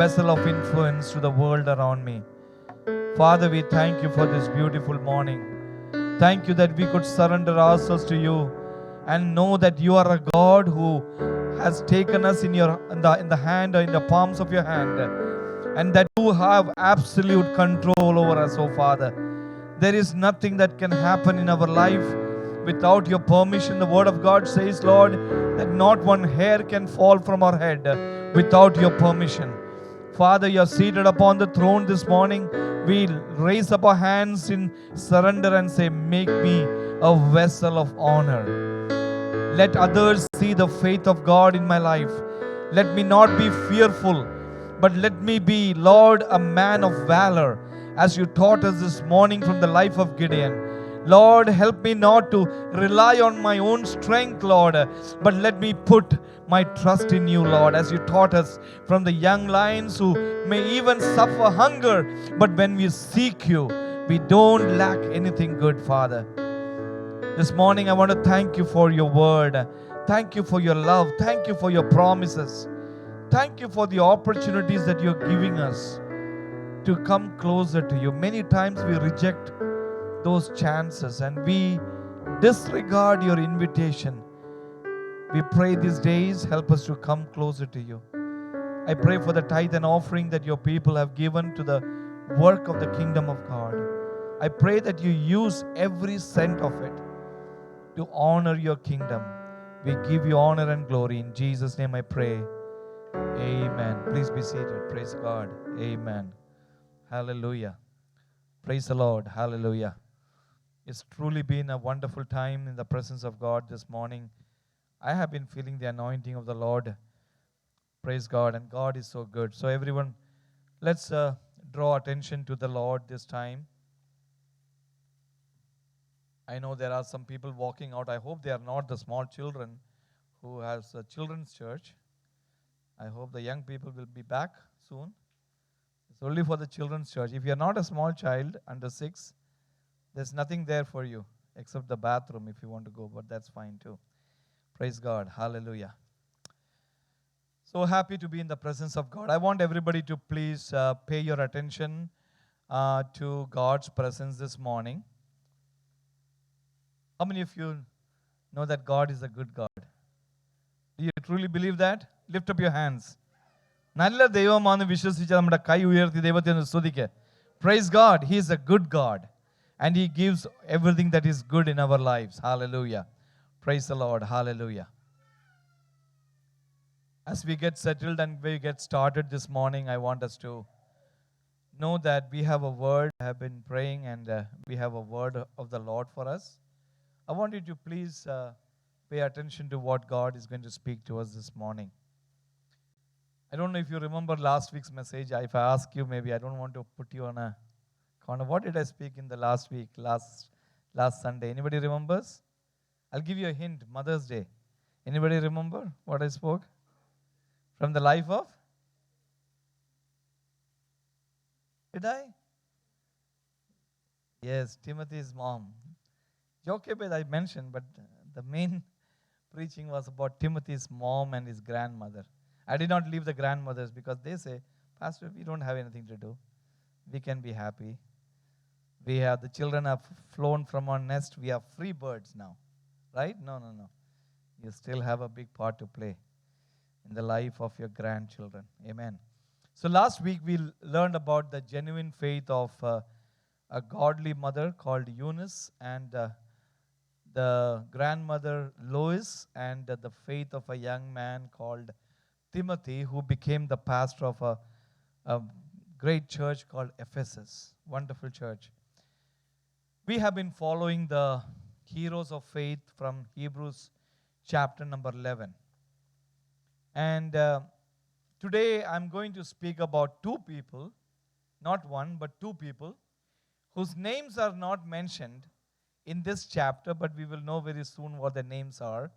vessel of influence to the world around me. Father, we thank you for this beautiful morning. Thank you that we could surrender ourselves to you and know that you are a God who has taken us in the hand or in the palms of your hand, and that you have absolute control over us, oh Father. There is nothing that can happen in our life without your permission. The word of God says, Lord, that not one hair can fall from our head without your permission. Father, you are seated upon the throne this morning. We raise up our hands in surrender and say, make me a vessel of honor. Let others see the faith of God in my life. Let me not be fearful, but let me be, Lord, a man of valor, as you taught us this morning from the life of Gideon. Lord, help me not to rely on my own strength, Lord, but let me put my trust in you, Lord, as you taught us from the young lions who may even suffer hunger, but when we seek you, we don't lack anything good, Father. This morning, I want to thank you for your word. Thank you for your love. Thank you for your promises. Thank you for the opportunities that you're giving us to come closer to you. Many times we reject those chances and we disregard your invitation. We pray these days, help us to come closer to you. I pray for the tithe and offering that your people have given to the work of the kingdom of God. I pray that you use every cent of it to honor your kingdom. We give you honor and glory. In Jesus' name I pray. Amen. Please be seated. Praise God. Amen. Hallelujah. Praise the Lord. Hallelujah. It's truly been a wonderful time in the presence of God this morning. I have been feeling the anointing of the Lord. Praise God. And God is so good. So everyone, let's draw attention to the Lord this time. I know there are some people walking out. I hope they are not the small children who has a children's church. I hope the young people will be back soon. It's only for the children's church. If you are not a small child under 6, there's nothing there for you except the bathroom if you want to go, but that's fine too. Praise God. Hallelujah. So happy to be in the presence of God. I want everybody to please pay your attention to God's presence this morning. How many of you know that God is a good God? Do you truly believe that? Lift up your hands. നല്ല ദൈവമാണെന്ന് വിശ്വസിച്ച് നമ്മുടെ കൈ ഉയർത്തി ദൈവത്തെ ഒന്ന് സ്തുതിക്കുക. Praise God. He is a good God. And He gives everything that is good in our lives. Hallelujah. Praise the Lord. Hallelujah. As we get settled and we get started this morning, I want us to know that we have a word. I have been praying and we have a word of the Lord for us. I want you to please pay attention to what God is going to speak to us this morning. I don't know if you remember last week's message. If I ask you, maybe I don't want to put you on a corner. What did I speak in the last week, last Sunday? Anybody remembers? I'll give you a hint. Mother's Day. Anybody remember what I spoke? From the life of? Did I? Yes, Timothy's mom. Jochebed I mentioned, but the main preaching was about Timothy's mom and his grandmother. I did not leave the grandmothers because they say, Pastor, we don't have anything to do. We can be happy. The children have flown from our nest. We are free birds now. Right? No. You still have a big part to play in the life of your grandchildren. Amen. So last week we learned about the genuine faith of a godly mother called Eunice and the grandmother Lois and the faith of a young man called Timothy who became the pastor of a great church called Ephesus. Wonderful church. We have been following the heroes of faith from Hebrews chapter number 11. And today I'm going to speak about two people, not one, but two people, whose names are not mentioned in this chapter, but we will know very soon what their names are,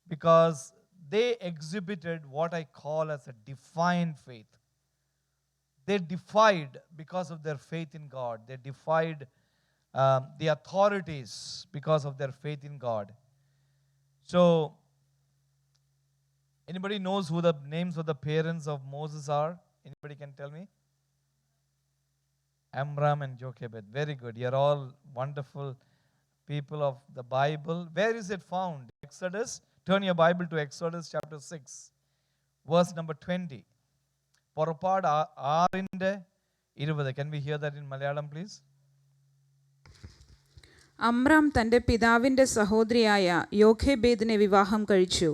because they exhibited what I call as a defiant faith. They defied because of their faith in God. They defied the authorities because of their faith in God. So, anybody knows who the names of the parents of Moses are? Anybody can tell me? Amram and Jochebed. Very good. You're all wonderful people of the Bible. Where is it found? Exodus. Turn your Bible to Exodus chapter 6, verse number 20. പുറപ്പാട് 6:20. Can we hear that in Malayalam, please? അമ്രാം തൻ്റെ പിതാവിൻ്റെ സഹോദരിയായ യോഖേബേദിനെ വിവാഹം കഴിച്ചു.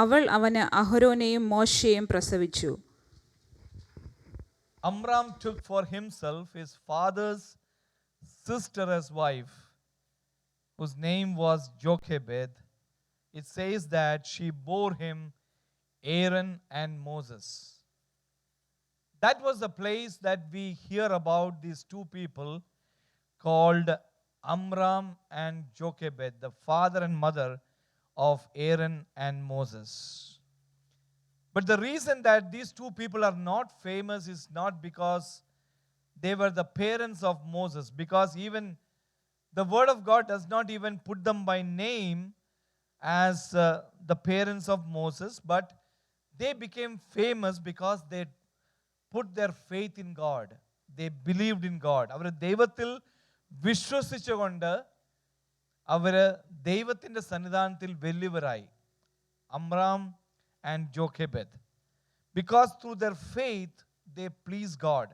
അവൾ അവന് അഹരോനെയും മോശയെയും പ്രസവിച്ചു. Amram took for himself his father's sister as wife, whose name was Jochebed. It says that she bore him Aaron and Moses. That was the place that we hear about these two people called Amram and Jochebed, the father and mother of Aaron and Moses. But the reason that these two people are not famous is not because they were the parents of Moses, because even the word of God does not even put them by name as the parents of Moses, but they became famous because they put their faith in God. They believed in God. അവർ ദൈവത്തിൽ വിശ്വസിച്ചുകൊണ്ട് അവർ ദൈവത്തിൻ്റെ സന്നിധാനത്തിൽ വലിയവരായി. അമ്രാം and Jochebed, because through their faith they please God.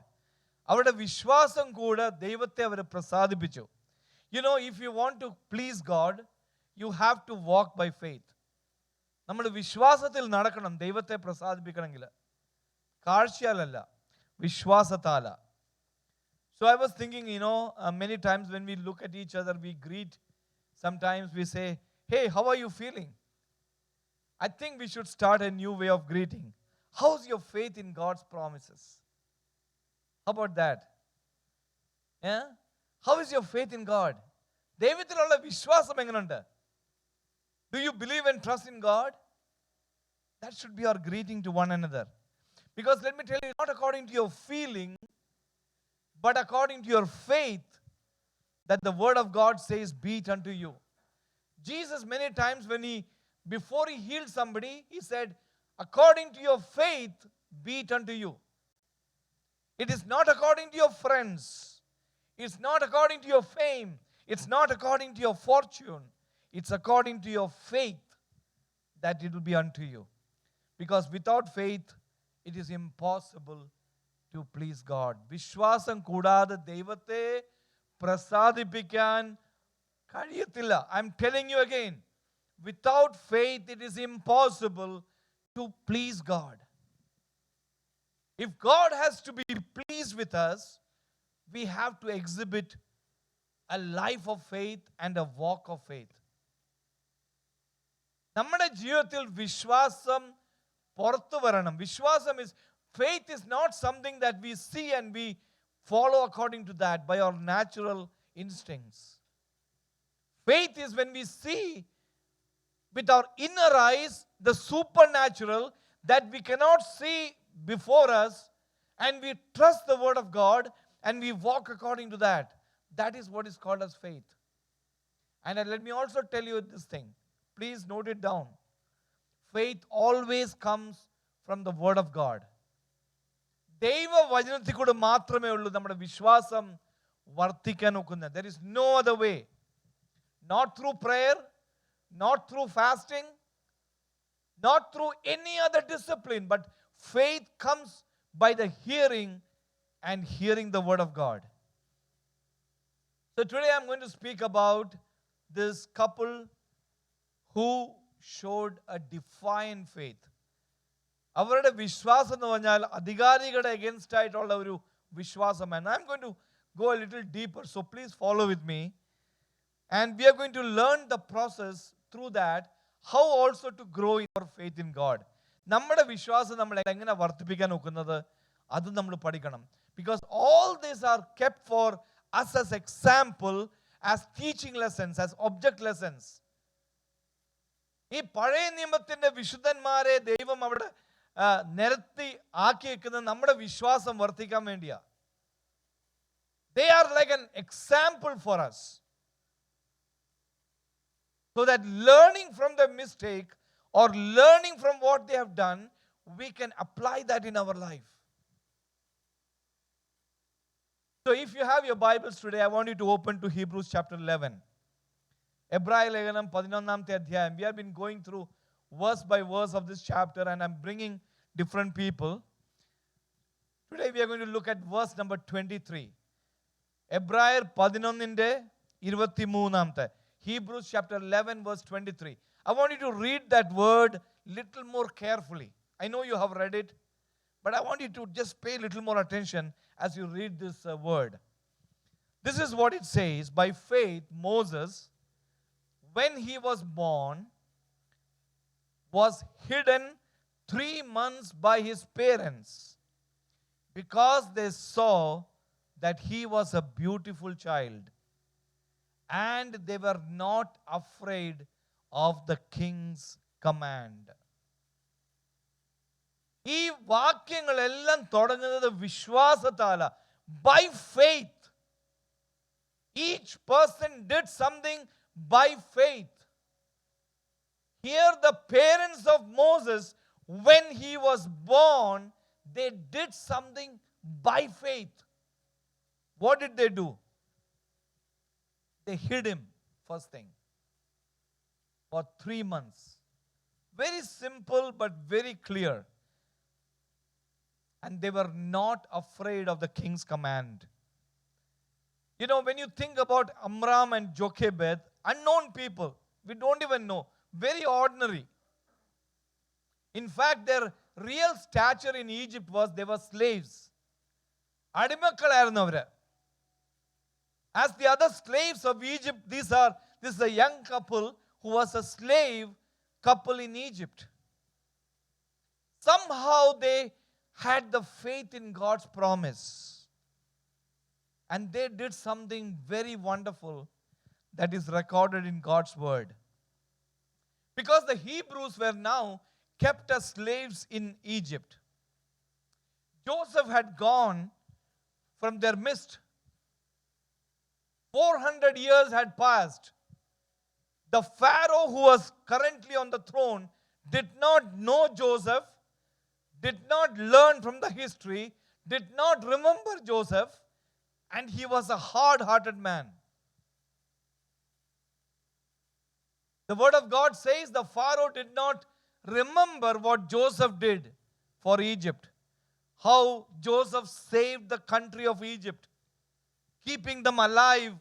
അവരുടെ വിശ്വാസം കൂടെ ദൈവത്തെ അവർ പ്രസാദിപ്പിച്ചു. You know, if you want to please God, you have to walk by faith. നമ്മൾ വിശ്വാസത്തിൽ നടക്കണം ദൈവത്തെ പ്രസാദിപ്പിക്കണമെങ്കിൽ. കാഴ്ചയാലല്ല, വിശ്വാസത്താല. So I was thinking, many times when we look at each other, we greet. Sometimes we say, hey, how are you feeling? I think we should start a new way of greeting. How's your faith in God's promises? How about that? Yeah? How is your faith in God? ദൈവത്തിലുള്ള വിശ്വാസം എങ്ങനെയുണ്ട്? Do you believe and trust in God? That should be our greeting to one another. Because let me tell you, not according to your feeling, but according to your faith, that the word of God says, be it unto you. Jesus many times before he healed somebody, he said, according to your faith, be it unto you. It is not according to your friends. It's not according to your fame. It's not according to your fortune. It's according to your faith that it will be unto you. Because without faith, it is impossible to please God. വിശ്വാസം കൂടാതെ ദൈവത്തെ പ്രസാദിപ്പിക്കാൻ കഴിയത്തില്ല. I'm telling you again. Without faith, it is impossible to please God. If God has to be pleased with us, we have to exhibit a life of faith and a walk of faith. നമ്മുടെ ജീവിതത്തിൽ വിശ്വാസം പുറത്തു വരണം. വിശ്വാസം faith is not something that we see and we follow according to that by our natural instincts. Faith is when we see with our inner eyes the supernatural that we cannot see before us, and we trust the word of God and we walk according to that. That is what is called as faith. And let me also tell you this thing. Please note it down. Faith always comes from the word of God. ദൈവവചനത്തിൽ കൂടെ മാത്രമേ ഉള്ളൂ നമ്മുടെ വിശ്വാസം വർദ്ധിക്കാൻ ഒക്കുന്നത്. There is no other way. Not through prayer, not through fasting, not through any other discipline, but faith comes by the hearing and hearing the word of God. So today I'm going to speak about this couple who showed a defiant faith. അവരുടെ വിശ്വാസം എന്ന് പറഞ്ഞാൽ അധികാരികളുടെ against ആയിട്ടുള്ള ഒരു വിശ്വാസമാണ്. I'm going to go a little deeper, so please follow with me. And we are going to learn the process through that, how also to grow in our faith in God. നമ്മുടെ വിശ്വാസം നമ്മൾ എങ്ങനെ വർദ്ധിപ്പിക്കാൻ നോക്കുന്നത് അത് നമ്മൾ പഠിക്കണം. Because all these are kept for us as example, as teaching lessons, as object lessons. ഈ പഴയ നിയമത്തിന്റെ വിശുദ്ധന്മാരെ ദൈവം അവിടെ നിരത്തി ആക്കി വെക്കുന്നത് നമ്മുടെ വിശ്വാസം വർദ്ധിക്കാൻ വേണ്ടിയാ. They are like an example for us. So that learning from the mistake or learning from what they have done, we can apply that in our life. So if you have your Bibles today, I want you to open to Hebrews chapter 11. എബ്രായ ലേഖനം 11-ാമത്തെ അധ്യായം. We have been going through verse by verse of this chapter and I'm bringing different people. Today we are going to look at verse number 23. എബ്രായർ 11-ന്റെ 23-ാമത്തെ. Hebrews chapter 11 verse 23. I want you to read that word little more carefully. I know you have read it, but I want you to just pay a little more attention as you read this word. This is what it says. By faith, Moses, when he was born, was hidden 3 months by his parents because they saw that he was a beautiful child and they were not afraid of the king's command. ഈ വാക്യങ്ങളെല്ലാം തുടങ്ങുന്നത് വിശ്വാസത്താല. By faith. Each person did something by faith. Here the parents of Moses, when he was born, they did something by faith. What did they do? They hid him, first thing, for 3 months. Very simple but very clear. And they were not afraid of the king's command. You know, when you think about Amram and Jochebed, unknown people, we don't even know, very ordinary. In fact, their real stature in Egypt was they were slaves. അടിമക്കളായിരുന്നു അവര്. As the other slaves of Egypt, this is a young couple who was a slave couple in Egypt. Somehow they had the faith in God's promise. And they did something very wonderful that is recorded in God's word. Because the Hebrews were now kept as slaves in Egypt. Joseph had gone from their midst. 400 years had passed. The Pharaoh who was currently on the throne did not know Joseph, did not learn from the history, did not remember Joseph, and he was a hard-hearted man. The word of God says the Pharaoh did not remember what Joseph did for Egypt. How Joseph saved the country of Egypt, keeping them alive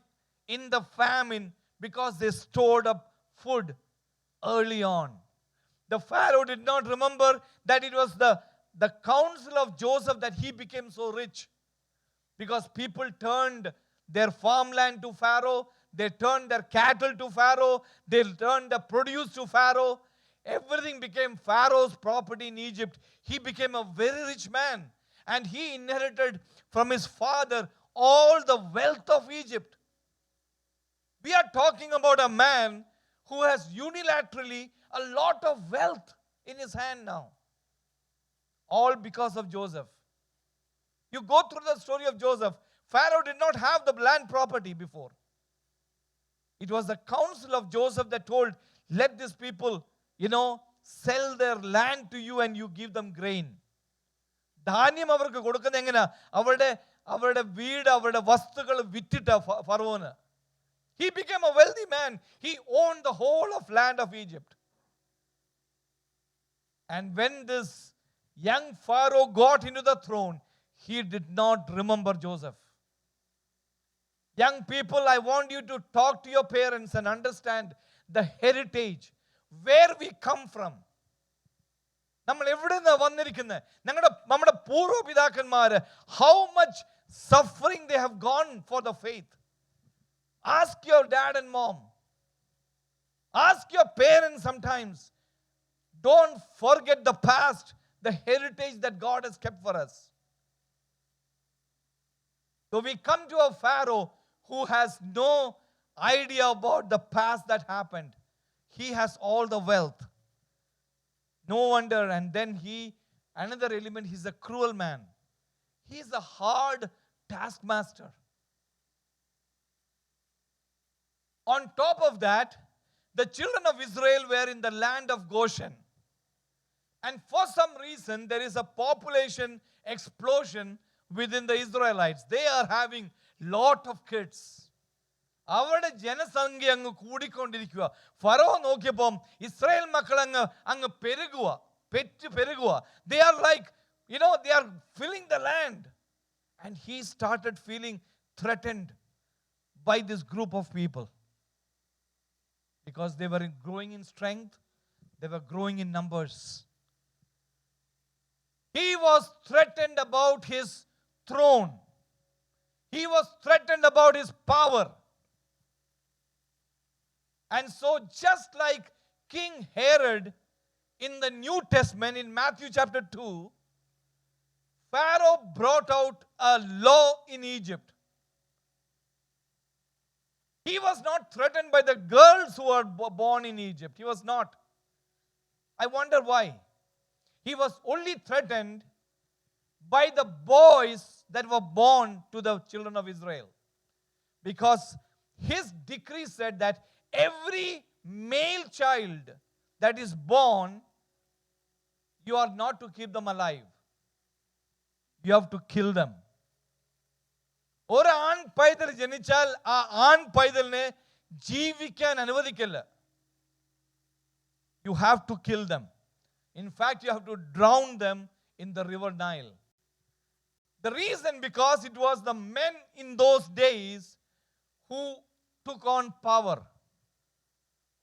in the famine because they stored up food early on. The Pharaoh did not remember that it was the counsel of Joseph that he became so rich. Because people turned their farmland to Pharaoh, they turned their cattle to Pharaoh, they turned the produce to Pharaoh. Everything became Pharaoh's property in Egypt. He became a very rich man. And he inherited from his father all the wealth of Egypt. We are talking about a man who has unilaterally a lot of wealth in his hand now. All because of Joseph. You go through the story of Joseph. Pharaoh did not have the land property before. It was the counsel of Joseph that told, let these people, sell their land to you and you give them grain. ധാന്യം അവർക്ക് കൊടുക്കുന്നത് എങ്ങനെയാ? അവരുടെ വീട്, അവരുടെ വസ്തുക്കൾ വിറ്റിട്ട ഫറവോന്. He became a wealthy man. He owned the whole of land of Egypt. And when this young Pharaoh got into the throne, he did not remember Joseph. Young people, I want you to talk to your parents and understand the heritage, where we come from. നമ്മൾ എവിടെ നിന്നാണ് വന്നിരിക്കുന്നത്? നമ്മുടെ പൂർവ്വപിതാക്കന്മാര്, how much suffering they have gone for the faith. Ask your dad and mom. Ask your parents sometimes. Don't forget the past, the heritage that God has kept for us. So we come to a Pharaoh who has no idea about the past that happened. He has all the wealth. No wonder. And then another element, he's a cruel man. He's a hard taskmaster. On top of that, the children of Israel were in the land of Goshen. And for some reason, there is a population explosion within the Israelites. They are having lot of kids. അവരുടെ ജനസംഖ്യ അങ്ങ് കൂടിക്കൊണ്ടിരിക്കുക. Faro നോക്കിയപ്പം Israel മക്കൾ അങ്ങ് പെരുകുക. They are like, they are filling the land. And he started feeling threatened by this group of people. Because they were growing in strength, they were growing in numbers. He was threatened about his throne. He was threatened about his power. And so, just like King Herod in the New Testament, in Matthew chapter 2, Pharaoh brought out a law in Egypt. He was not threatened by the girls who were born in Egypt. He was not. I wonder why. He was only threatened by the boys that were born to the children of Israel. Because his decree said that every male child that is born, you are not to keep them alive. You have to kill them. ഒരു ആൺ പൈതൽ ജനിച്ചാൽ ആ ആൺ പൈതലിനെ ജീവിക്കാൻ അനുവദിക്കില്ല. You have to kill them. In fact, you have to drown them in the river Nile. The reason, because it was the men in those days who took on power,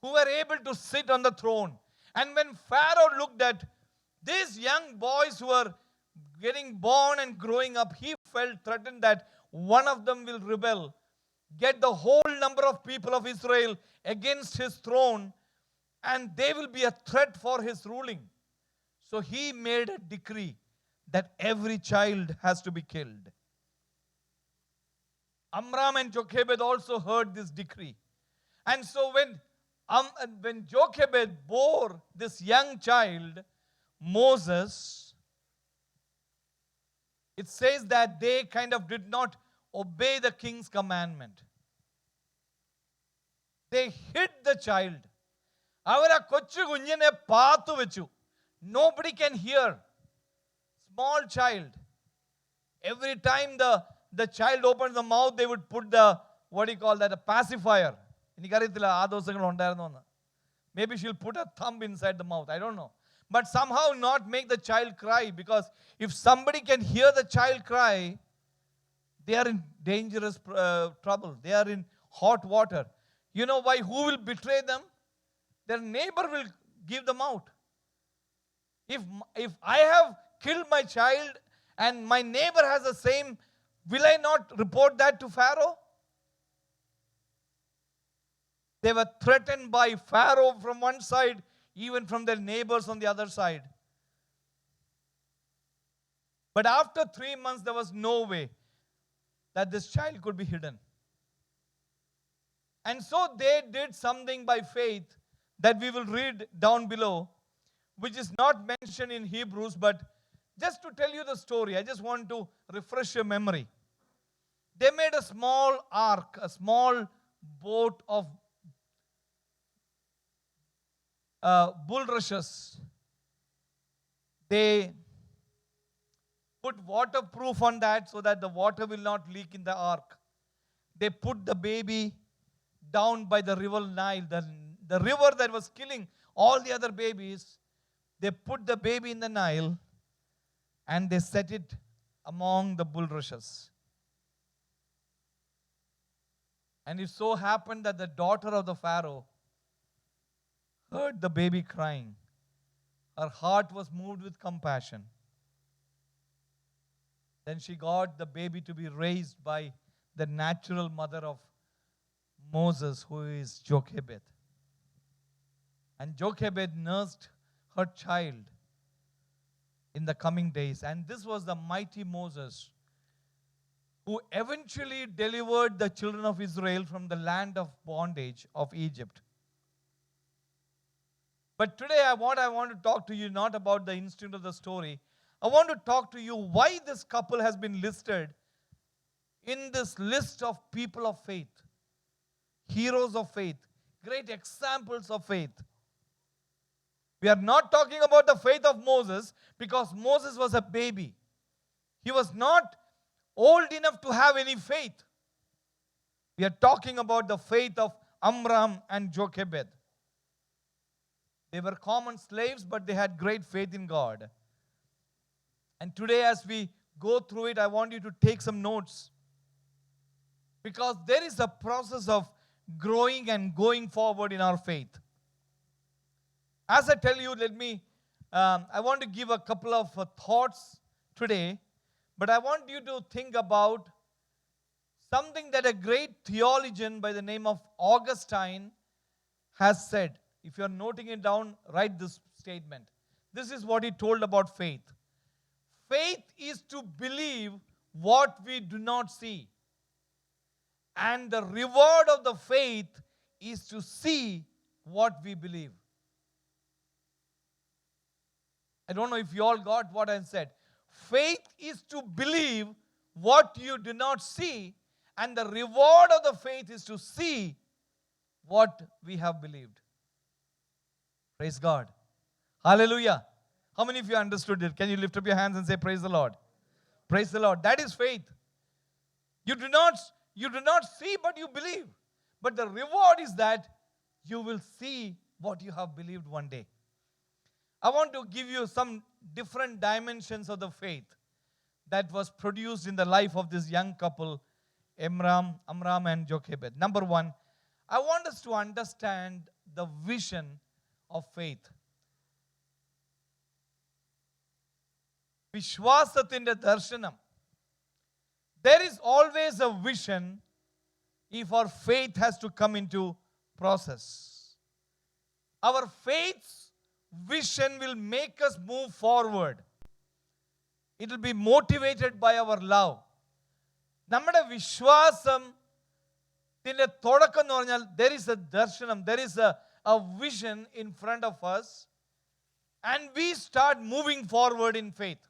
who were able to sit on the throne. And when Pharaoh looked at these young boys who were getting born and growing up, he felt threatened that one of them will rebel, get the whole number of people of Israel against his throne, and they will be a threat for his ruling. So he made a decree that every child has to be killed. Amram and Jochebed also heard this decree. And so when Jochebed bore this young child, Moses, it says that they kind of did not obey the king's commandment. They hid the child. അവരാ കൊച്ചു കുഞ്ഞിനെ പാത്തു വെച്ചു. Nobody can hear. Small child. Every time the child opens the mouth, they would put a pacifier. എനിക്കറിയത്തില്ല ആ ദിവസങ്ങൾ ഉണ്ടായിരുന്നോ എന്ന്. Maybe she'll put a thumb inside the mouth. I don't know. But somehow not make the child cry, because if somebody can hear the child cry, they are in dangerous trouble. They are in hot water. You know why? Who will betray them? Their neighbor will give them out. If I have killed my child and my neighbor has the same, will I not report that to Pharaoh? They were threatened by Pharaoh from one side, even from their neighbors on the other side. But after 3 months, there was no way that this child could be hidden. And so they did something by faith that we will read down below, which is not mentioned in Hebrews, but just to tell you the story, I just want to refresh your memory. They made a small ark, a small boat of bulrushes. They put waterproof on that so that the water will not leak in the ark. They put the baby down by the river Nile, the river that was killing all the other babies. They put the baby in the Nile and they set it among the bulrushes. And it so happened that the daughter of the Pharaoh heard the baby crying. Her heart was moved with compassion. Then she got the baby to be raised by the natural mother of Moses, who is Jochebed. And Jochebed nursed her child in the coming days. And this was the mighty Moses who eventually delivered the children of Israel from the land of bondage of Egypt. But today what I want to talk to you not about the instant of the story. I want to talk to you why this couple has been listed in this list of people of faith, heroes of faith, great examples of faith. We are not talking about the faith of Moses because Moses was a baby. He was not old enough to have any faith. We are talking about the faith of Amram and Jochebed. They were common slaves, but they had great faith in God. And today, as we go through it, I want you to take some notes, because there is a process of growing and going forward in our faith. As I tell you, I want to give a couple of thoughts today, but I want you to think about something that a great theologian by the name of Augustine has said. If you're noting it down, write this statement. This is what he told about faith. Faith is to believe what we do not see. And the reward of the faith is to see what we believe. I don't know if you all got what I said. Faith is to believe what you do not see, and the reward of the faith is to see what we have believed. Praise God. Hallelujah. How many of you understood it? Can you lift up your hands and say, praise the Lord? Praise the Lord. That is faith. You do not see, but you believe. But the reward is that you will see what you have believed one day. I want to give you some different dimensions of the faith that was produced in the life of this young couple, Amram and Jochebed. Number one, I want us to understand the vision of faith. Vishwasathinte darshanam. There is always a vision if our faith has to come into process. Our faith's vision will make us move forward. It will be motivated by our love. നമ്മുടെ വിശ്വാസത്തിന്റെ തുടക്കം എന്ന് പറഞ്ഞാൽ there is a darshanam, there is a vision in front of us, and we start moving forward in faith.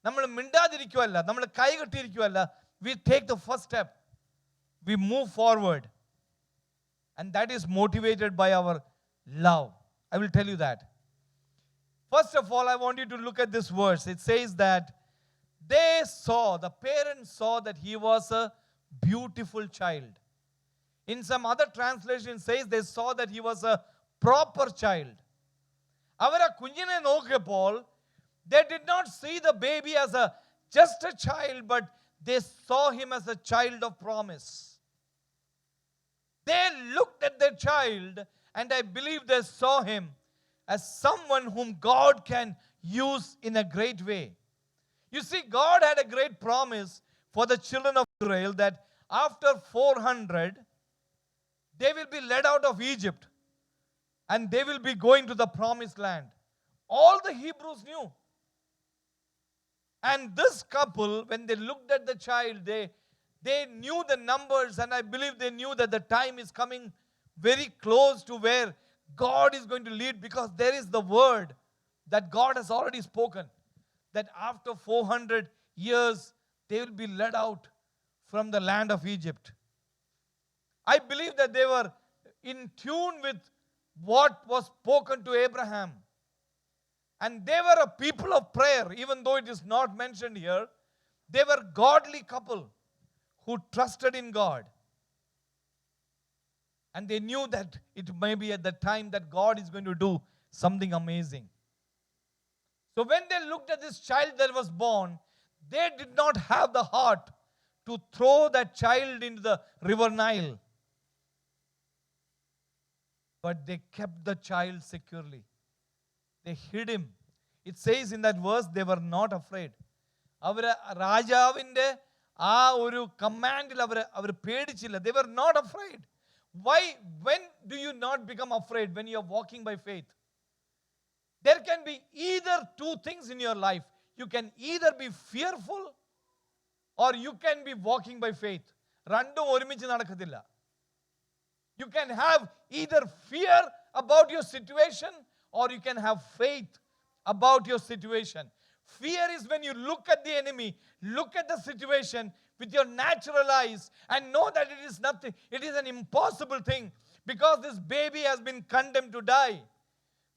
നമ്മൾ മിണ്ടാതിരിക്കുവല്ല, നമ്മൾ കൈകെട്ടിയിരിക്കുവല്ല. We take the first step. We move forward. And that is motivated by our love. I will tell you that. First of all, I want you to look at this verse. It says that the parents saw that he was a beautiful child. In some other translation, it says they saw that he was a proper child. അവർ ആ കുഞ്ഞിനെ നോക്കിയപ്പോൾ they did not see the baby as just a child, but they saw him as a child of promise. They looked at the child, and I believe they saw him as someone whom God can use in a great way. You see, God had a great promise for the children of Israel that after 400, they will be led out of Egypt and they will be going to the promised land. All the Hebrews knew. And this couple, when they looked at the child, they knew the numbers, and I believe they knew that the time is coming very close to where God is going to lead, because there is the word that God has already spoken, that after 400 years, they will be led out from the land of Egypt. I believe that they were in tune with what was spoken to Abraham. And they were a people of prayer, even though it is not mentioned here. They were a godly couple who trusted in God. And they knew that it may be at the time that God is going to do something amazing. So when they looked at this child that was born, they did not have the heart to throw that child into the river Nile. But they kept the child securely. They hid him. It says in that verse, they were not afraid. അവർ രാജാവിൻ്റെ ആ ഒരു കമാൻഡിൽ അവർ പേടിച്ചില്ല. They were not afraid. Why? When do you not become afraid? When you are walking by faith. There can be either two things in your life. You can either be fearful or you can be walking by faith. രണ്ടും ഒരുമിച്ച് നടക്കത്തില്ല. You can have either fear about your situation or you can have faith about your situation. Fear is when you look at the enemy, look at the situation with your natural eyes and know that it is nothing. It is an impossible thing because this baby has been condemned to die.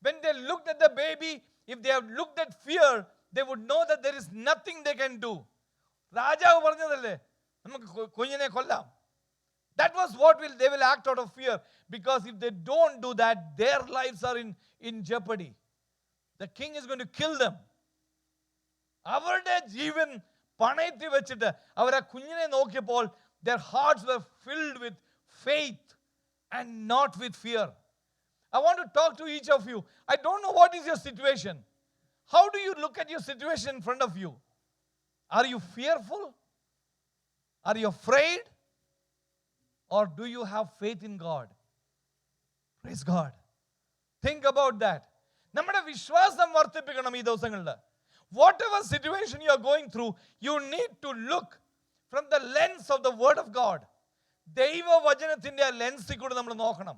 When they looked at the baby, if they have looked at fear, they would know that there is nothing they can do. രാജാവ് പറഞ്ഞതല്ലേ നമുക്ക് കുഞ്ഞിനെ കൊല്ലാം. That was what they will act out of fear, because if they don't do that, their lives are in jeopardy. The king is going to kill them. അവരുടെ ജീവൻ പണയത്തിൽ വെച്ചിട്ട് അവർ ആ കുഞ്ഞിനെ നോക്കിയപ്പോൾ their hearts were filled with faith and not with fear. I want to talk to each of you. I don't know what is your situation. How do you look at your situation in front of you? Are you fearful? Are you afraid? Or do you have faith in God? Praise God. Think about that. നമ്മുടെ വിശ്വാസം വർദ്ധിപ്പിക്കണം ഈ ദിവസങ്ങളിൽ. Whatever situation you are going through, you need to look from the lens of the word of God. ദൈവവചനത്തിന്റെ ആ ലെൻസിൽ കൂടി നമ്മൾ നോക്കണം.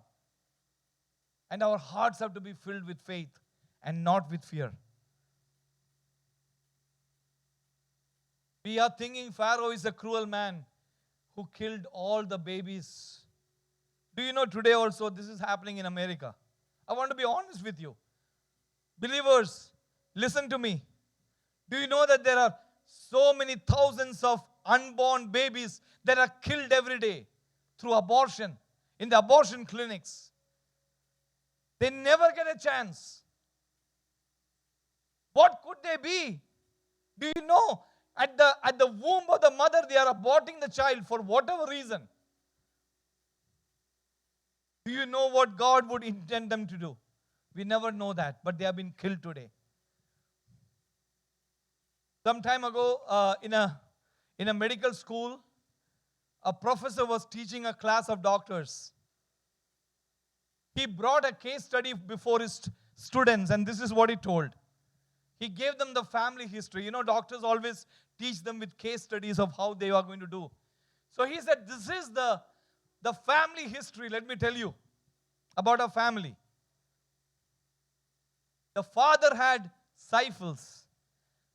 And our hearts have to be filled with faith and not with fear. We are thinking Pharaoh is a cruel man who killed all the babies. Do you know today also this is happening in America? I want to be honest with you. Believers, listen to me. Do you know that there are so many thousands of unborn babies that are killed every day through abortion in the abortion clinics? They never get a chance. What could they be? Do you know? At the womb of the mother, they are aborting the child for whatever reason. Do you know what God would intend them to do? We never know that, but they have been killed today. Some time ago, in a medical school, a professor was teaching a class of doctors. He brought a case study before his students, and this is what he told. He gave them the family history. You know, doctors always teach them with case studies of how they are going to do. So he said, this is the family history. Let me tell you about a family. The father had syphilis.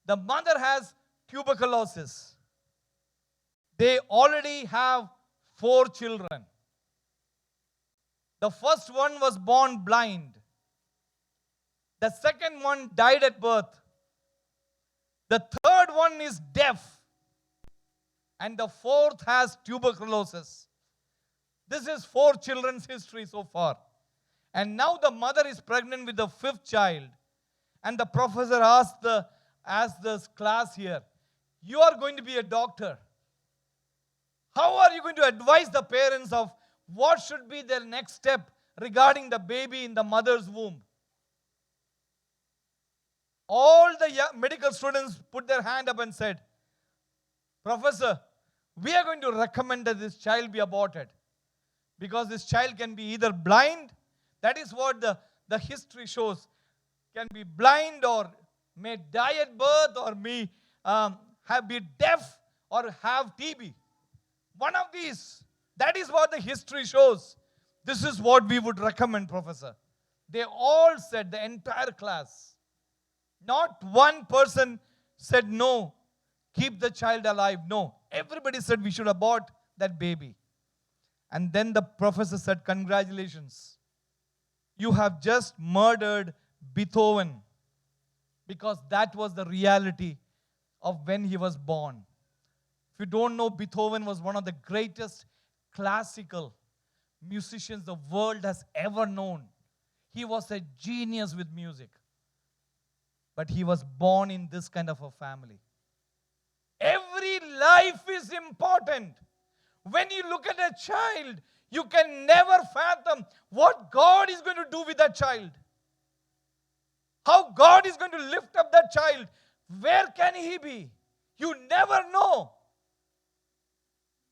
The mother has tuberculosis. They already have 4 children. The first one was born blind. The second one died at birth. The third one is deaf. And the fourth has tuberculosis. This is 4 children's history so far. And now the mother is pregnant with the 5th child. And the professor asked this class here, you are going to be a doctor. How are you going to advise the parents of what should be their next step regarding the baby in the mother's womb? All the medical students put their hand up and said, Professor, we are going to recommend that this child be aborted, because this child can be either blind, that is what the history shows, can be blind or may die at birth, or may be deaf or have TB. One of these. That is what the history shows. This is what we would recommend, Professor. They all said, the entire class. Not one person said no, keep the child alive. No, everybody said we should abort that baby. And then the professor said, congratulations. You have just murdered Beethoven, because that was the reality of when he was born. If you don't know, Beethoven was one of the greatest classical musicians the world has ever known. He was a genius with music. But he was born in this kind of a family. Every life is important. When you look at a child, you can never fathom what God is going to do with that child. How God is going to lift up that child. Where can he be? You never know.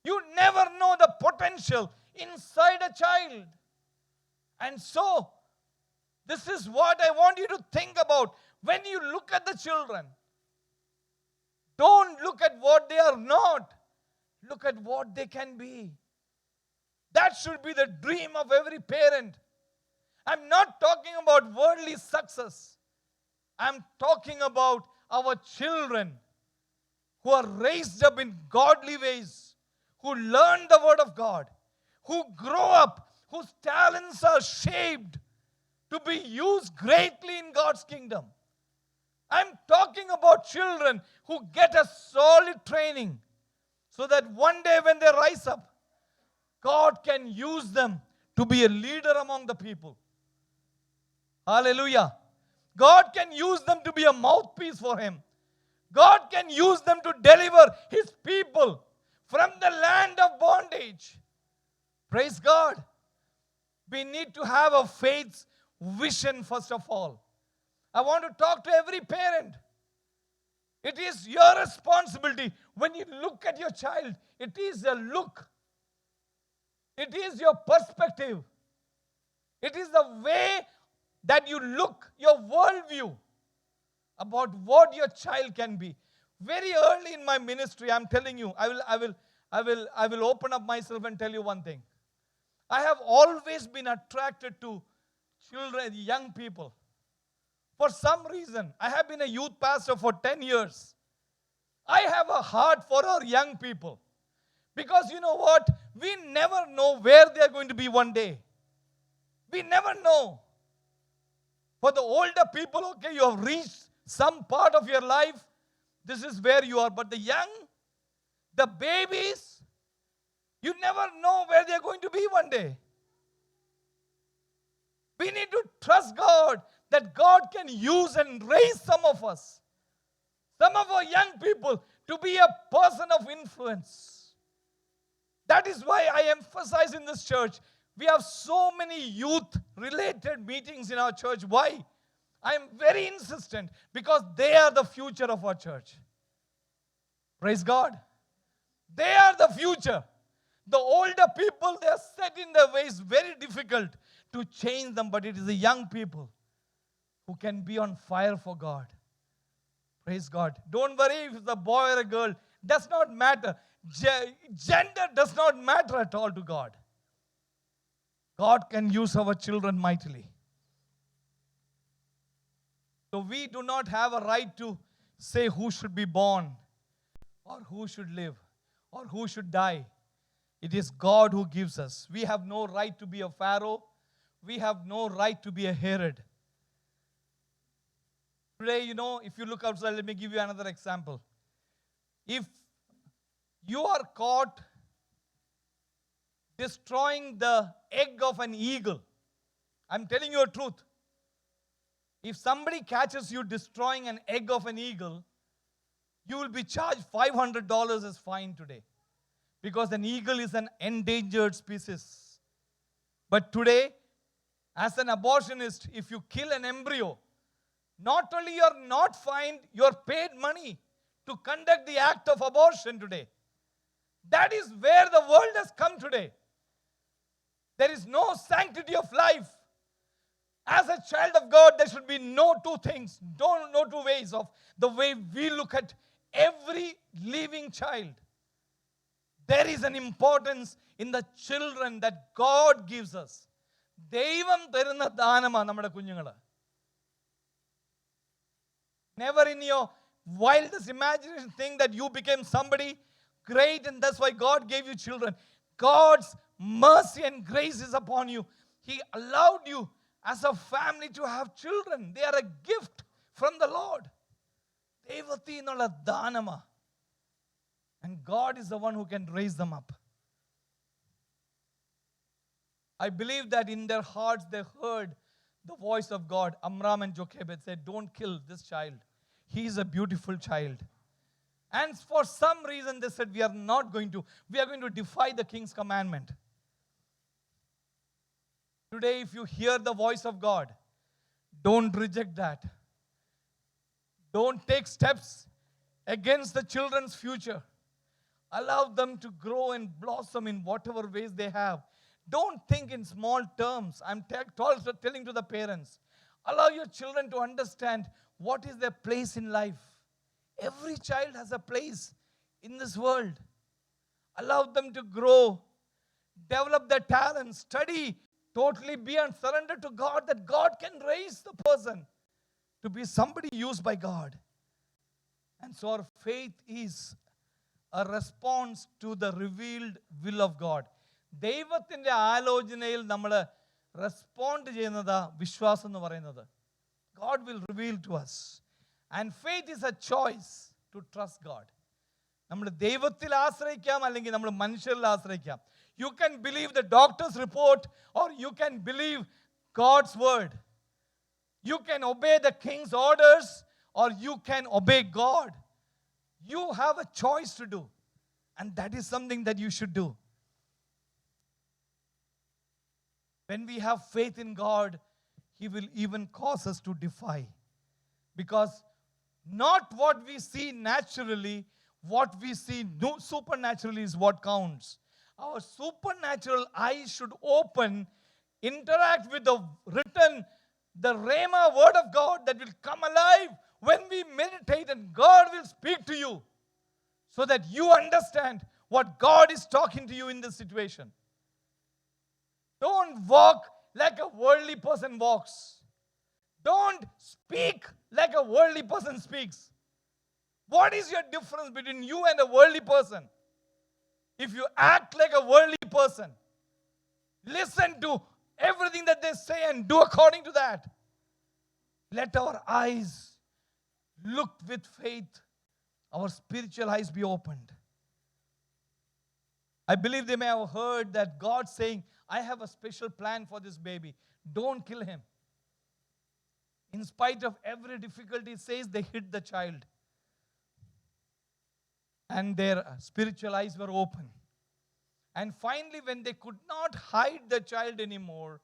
You never know the potential inside a child. And so, this is what I want you to think about. When you look at the children, don't look at what they are not. Look at what they can be. That should be the dream of every parent. I'm not talking about worldly success. I'm talking about our children who are raised up in godly ways, who learn the word of God, who grow up, whose talents are shaped to be used greatly in God's kingdom. I'm talking about children who get a solid training so that one day when they rise up, God can use them to be a leader among the people. Hallelujah. God can use them to be a mouthpiece for Him. God can use them to deliver His people from the land of bondage. Praise God. We need to have a faith vision first of all. I want to talk to every parent. It is your responsibility when you look at your child. It is a look. It is your perspective. It is the way that you look, your worldview about what your child can be. Very early in my ministry, I'm telling you, I will open up myself and tell you one thing. I have always been attracted to children, young people. For some reason, I have been a youth pastor for 10 years. I have a heart for our young people. Because you know what? We never know where they are going to be one day. We never know. For the older people, okay, you have reached some part of your life. This is where you are. But the young, the babies, you never know where they are going to be one day. We need to trust God that God can use and raise some of us, some of our young people, to be a person of influence. That is why I emphasize in this church, we have so many youth-related meetings in our church. Why? I am very insistent because they are the future of our church. Praise God. They are the future. The older people, they are set in their ways, very difficult to change them, but it is the young people who can be on fire for God. Praise God. Don't worry if it's a boy or a girl. Does not matter. Gender does not matter at all to God. God can use our children mightily. So we do not have a right to say who should be born or who should live or who should die. It is God who gives us. We have no right to be a Pharaoh. We have no right to be a Herod. Today, you know, if you look outside, let me give you another example. If you are caught destroying the egg of an eagle, I'm telling you a truth. If somebody catches you destroying an egg of an eagle, you will be charged $500 as fine today. Because an eagle is an endangered species. But today, as an abortionist, if you kill an embryo, not only you are not fined, you are paid money to conduct the act of abortion today. That is where the world has come today. There is no sanctity of life. As a child of God, there should be no two things, no two ways of the way we look at every living child. There is an importance in the children that God gives us. ദൈവം തരുന്ന ദാനമാണ് നമ്മുടെ കുഞ്ഞുങ്ങൾ. Never in your wildest imagination think that you became somebody great and that's why God gave you children. God's mercy and grace is upon you. He allowed you as a family to have children. They are a gift from the Lord. ദൈവത്തിൽ നിന്നുള്ള ദാനമാണ്. And God is the one who can raise them up. I believe that in their hearts they heard the voice of God. Amram and Jochebed said, don't kill this child. He is a beautiful child. And for some reason they said, we are going to defy the king's commandment. Today, if you hear the voice of God, don't reject that. Don't take steps against the children's future. Allow them to grow and blossom in whatever ways they have. Don't think in small terms. I'm also telling to the parents. Allow your children to understand what is their place in life. Every child has a place in this world. Allow them to grow, develop their talents, study, totally be and surrender to God, that God can raise the person to be somebody used by God. And so our faith is a response to the revealed will of God. ദൈവത്തിൻ്റെ ആലോചനയിൽ നമ്മൾ respond ചെയ്യുന്നത് വിശ്വാസം എന്ന് പറയുന്നത്. God will reveal to us. And faith is a choice to trust God. നമ്മൾ ദൈവത്തിൽ ആശ്രയിക്കാം, അല്ലെങ്കിൽ നമ്മൾ മനുഷ്യരിൽ ആശ്രയിക്കാം. You can believe the doctor's report, or you can believe God's word. You can obey the king's orders, or you can obey God. You have a choice to do, and that is something that you should do. When we have faith in God, He will even cause us to defy. Because not what we see naturally, what we see supernaturally is what counts. Our supernatural eyes should open, interact with the written, the Rhema word of God that will come alive when we meditate, and God will speak to you so that you understand what God is talking to you in this situation. Don't walk like a worldly person walks. Don't speak like a worldly person speaks. What is your difference between you and a worldly person? If you act like a worldly person, listen to everything that they say and do according to that. Let our eyes look with faith. Our spiritual eyes be opened. I believe they may have heard that God saying, I have a special plan for this baby. Don't kill him. In spite of every difficulty, it says they hid the child. And their spiritual eyes were open. And finally, when they could not hide the child anymore,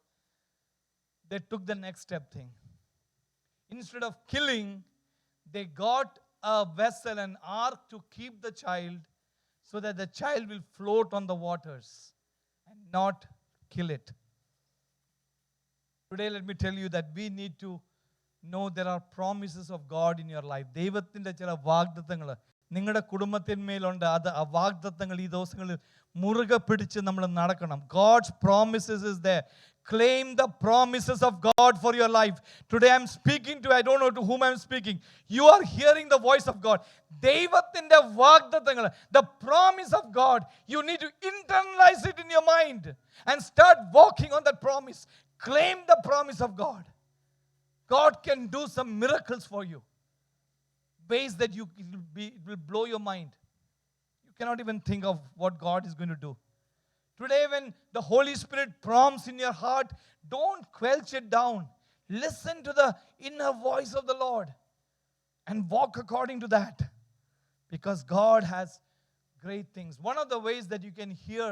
they took the next step thing. Instead of killing, they got a vessel, an ark, to keep the child so that the child will float on the waters and not kill it. Today, let me tell you that we need to know there are promises of God in your life. ദൈവത്തിൻ്റെ ചില വാഗ്ദത്തങ്ങൾ നിങ്ങളുടെ കുടുംബത്തിന്മേലുണ്ട്. അത് ആ വാഗ്ദത്തങ്ങൾ ഈ ദിവസങ്ങളിൽ മുറുകെ പിടിച്ച് നമ്മൾ നടക്കണം. God's promises is there. Claim the promises of God for your life. Today I'm speaking to, I don't know to whom I'm speaking. You are hearing the voice of God. ദൈവത്തിൻ്റെ വാഗ്ദത്തങ്ങൾ, the promise of God, you need to internalize it in your mind and start walking on that promise. Claim the promise of God. God can do some miracles for you, ways that it will blow your mind. You cannot even think of what God is going to do. Today, when the Holy Spirit prompts in your heart, don't quelch it down. Listen to the inner voice of the Lord and walk according to that, because God has great things. One of the ways that you can hear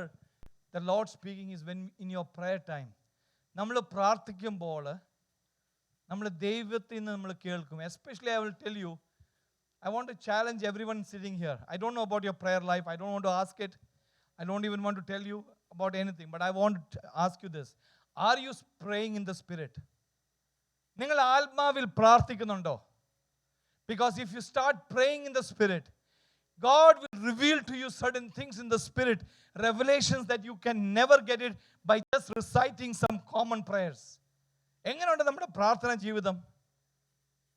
the Lord speaking is when in your prayer time. നമ്മൾ പ്രാർത്ഥിക്കുമ്പോൾ നമ്മൾ ദൈവത്തിൽ നിന്ന് നമ്മൾ കേൾക്കും. Especially I will tell you, I want to challenge everyone sitting here. I don't know about your prayer life. I don't want to ask it. I don't even want to tell you about anything. But I want to ask you this. Are you praying in the Spirit? നിങ്ങൾ ആത്മാവിൽ പ്രാർത്ഥിക്കുന്നുണ്ടോ? Because if you start praying in the Spirit, God will reveal to you certain things in the Spirit, revelations that you can never get it by just reciting some common prayers. എങ്ങനെയുണ്ട് നമ്മുടെ പ്രാർത്ഥന ജീവിതം?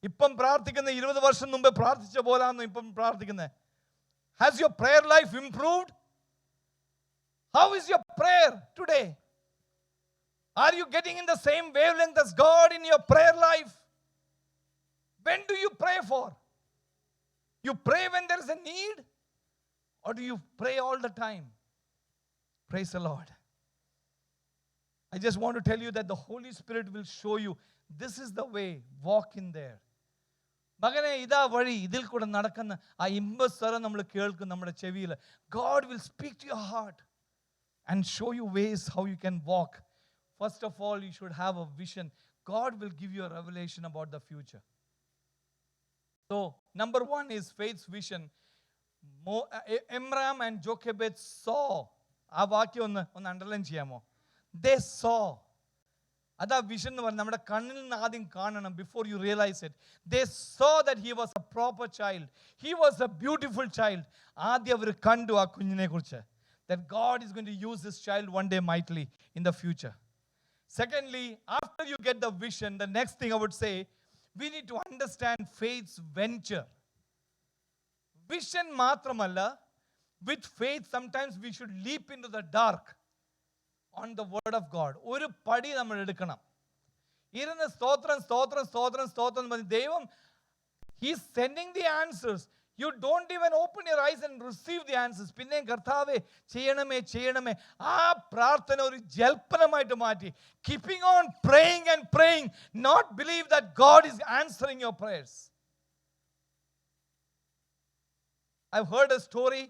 ഇപ്പം പ്രാർത്ഥിക്കുന്ന 20 വർഷം മുമ്പ് പ്രാർത്ഥിച്ച പോലാണോ ഇപ്പം പ്രാർത്ഥിക്കുന്നത്? Has your prayer life improved? How is your prayer today? Are you getting in the same wavelength as God in your prayer life? When do you pray for? You pray when there is a need, or do you pray all the time? Praise the Lord. I just want to tell you that the Holy Spirit will show you, this is the way, walk in there. മകനെ ഇതാ വഴി, ഇതിൽ കൂടെ നടക്കുന്ന ആ ഇമ്പസ്വരം നമ്മൾ കേൾക്കും നമ്മുടെ ചെവിയിൽ. God will speak to your heart and show you ways how you can walk. First of all, you should have a vision. God will give you a revelation about the future. So, number one is faith's vision. Amram and Jochebed saw. ആ വാക്യം ഒന്ന് underline ചെയ്യാമോ? They saw. അതാ vision എന്ന് പറഞ്ഞാൽ നമ്മുടെ കണ്ണിൽ നിന്ന് ആദ്യം കാണണം. Before you realize it, they saw that he was a proper child. He was a beautiful child. ആദ്യം അവർ കണ്ടു ആ കുഞ്ഞിനെ കുറിച്ച്, that God is going to use this child one day mightily in the future. Secondly, after you get the vision, the next thing I would say, we need to understand faith's venture. Vision മാത്രമല്ല, with faith sometimes we should leap into the dark on the word of God. ഒരു പടി നമ്മൾ എടുക്കണം. ഇരുന്ന് സ്തോത്രം സ്തോത്രം സ്തോത്രം സ്തോത്രം എന്ന് പറഞ്ഞ് ദൈവം, He's sending the answers. You don't even open your eyes and receive the answers. പിന്നെ കർത്താവേ ചെയ്യണമേ ചെയ്യണമേ ആ പ്രാർത്ഥന ഒരു ജൽപ്പനമായിട്ട് മാറ്റി. Keeping on praying and praying, not believe that God is answering your prayers. I've heard a story.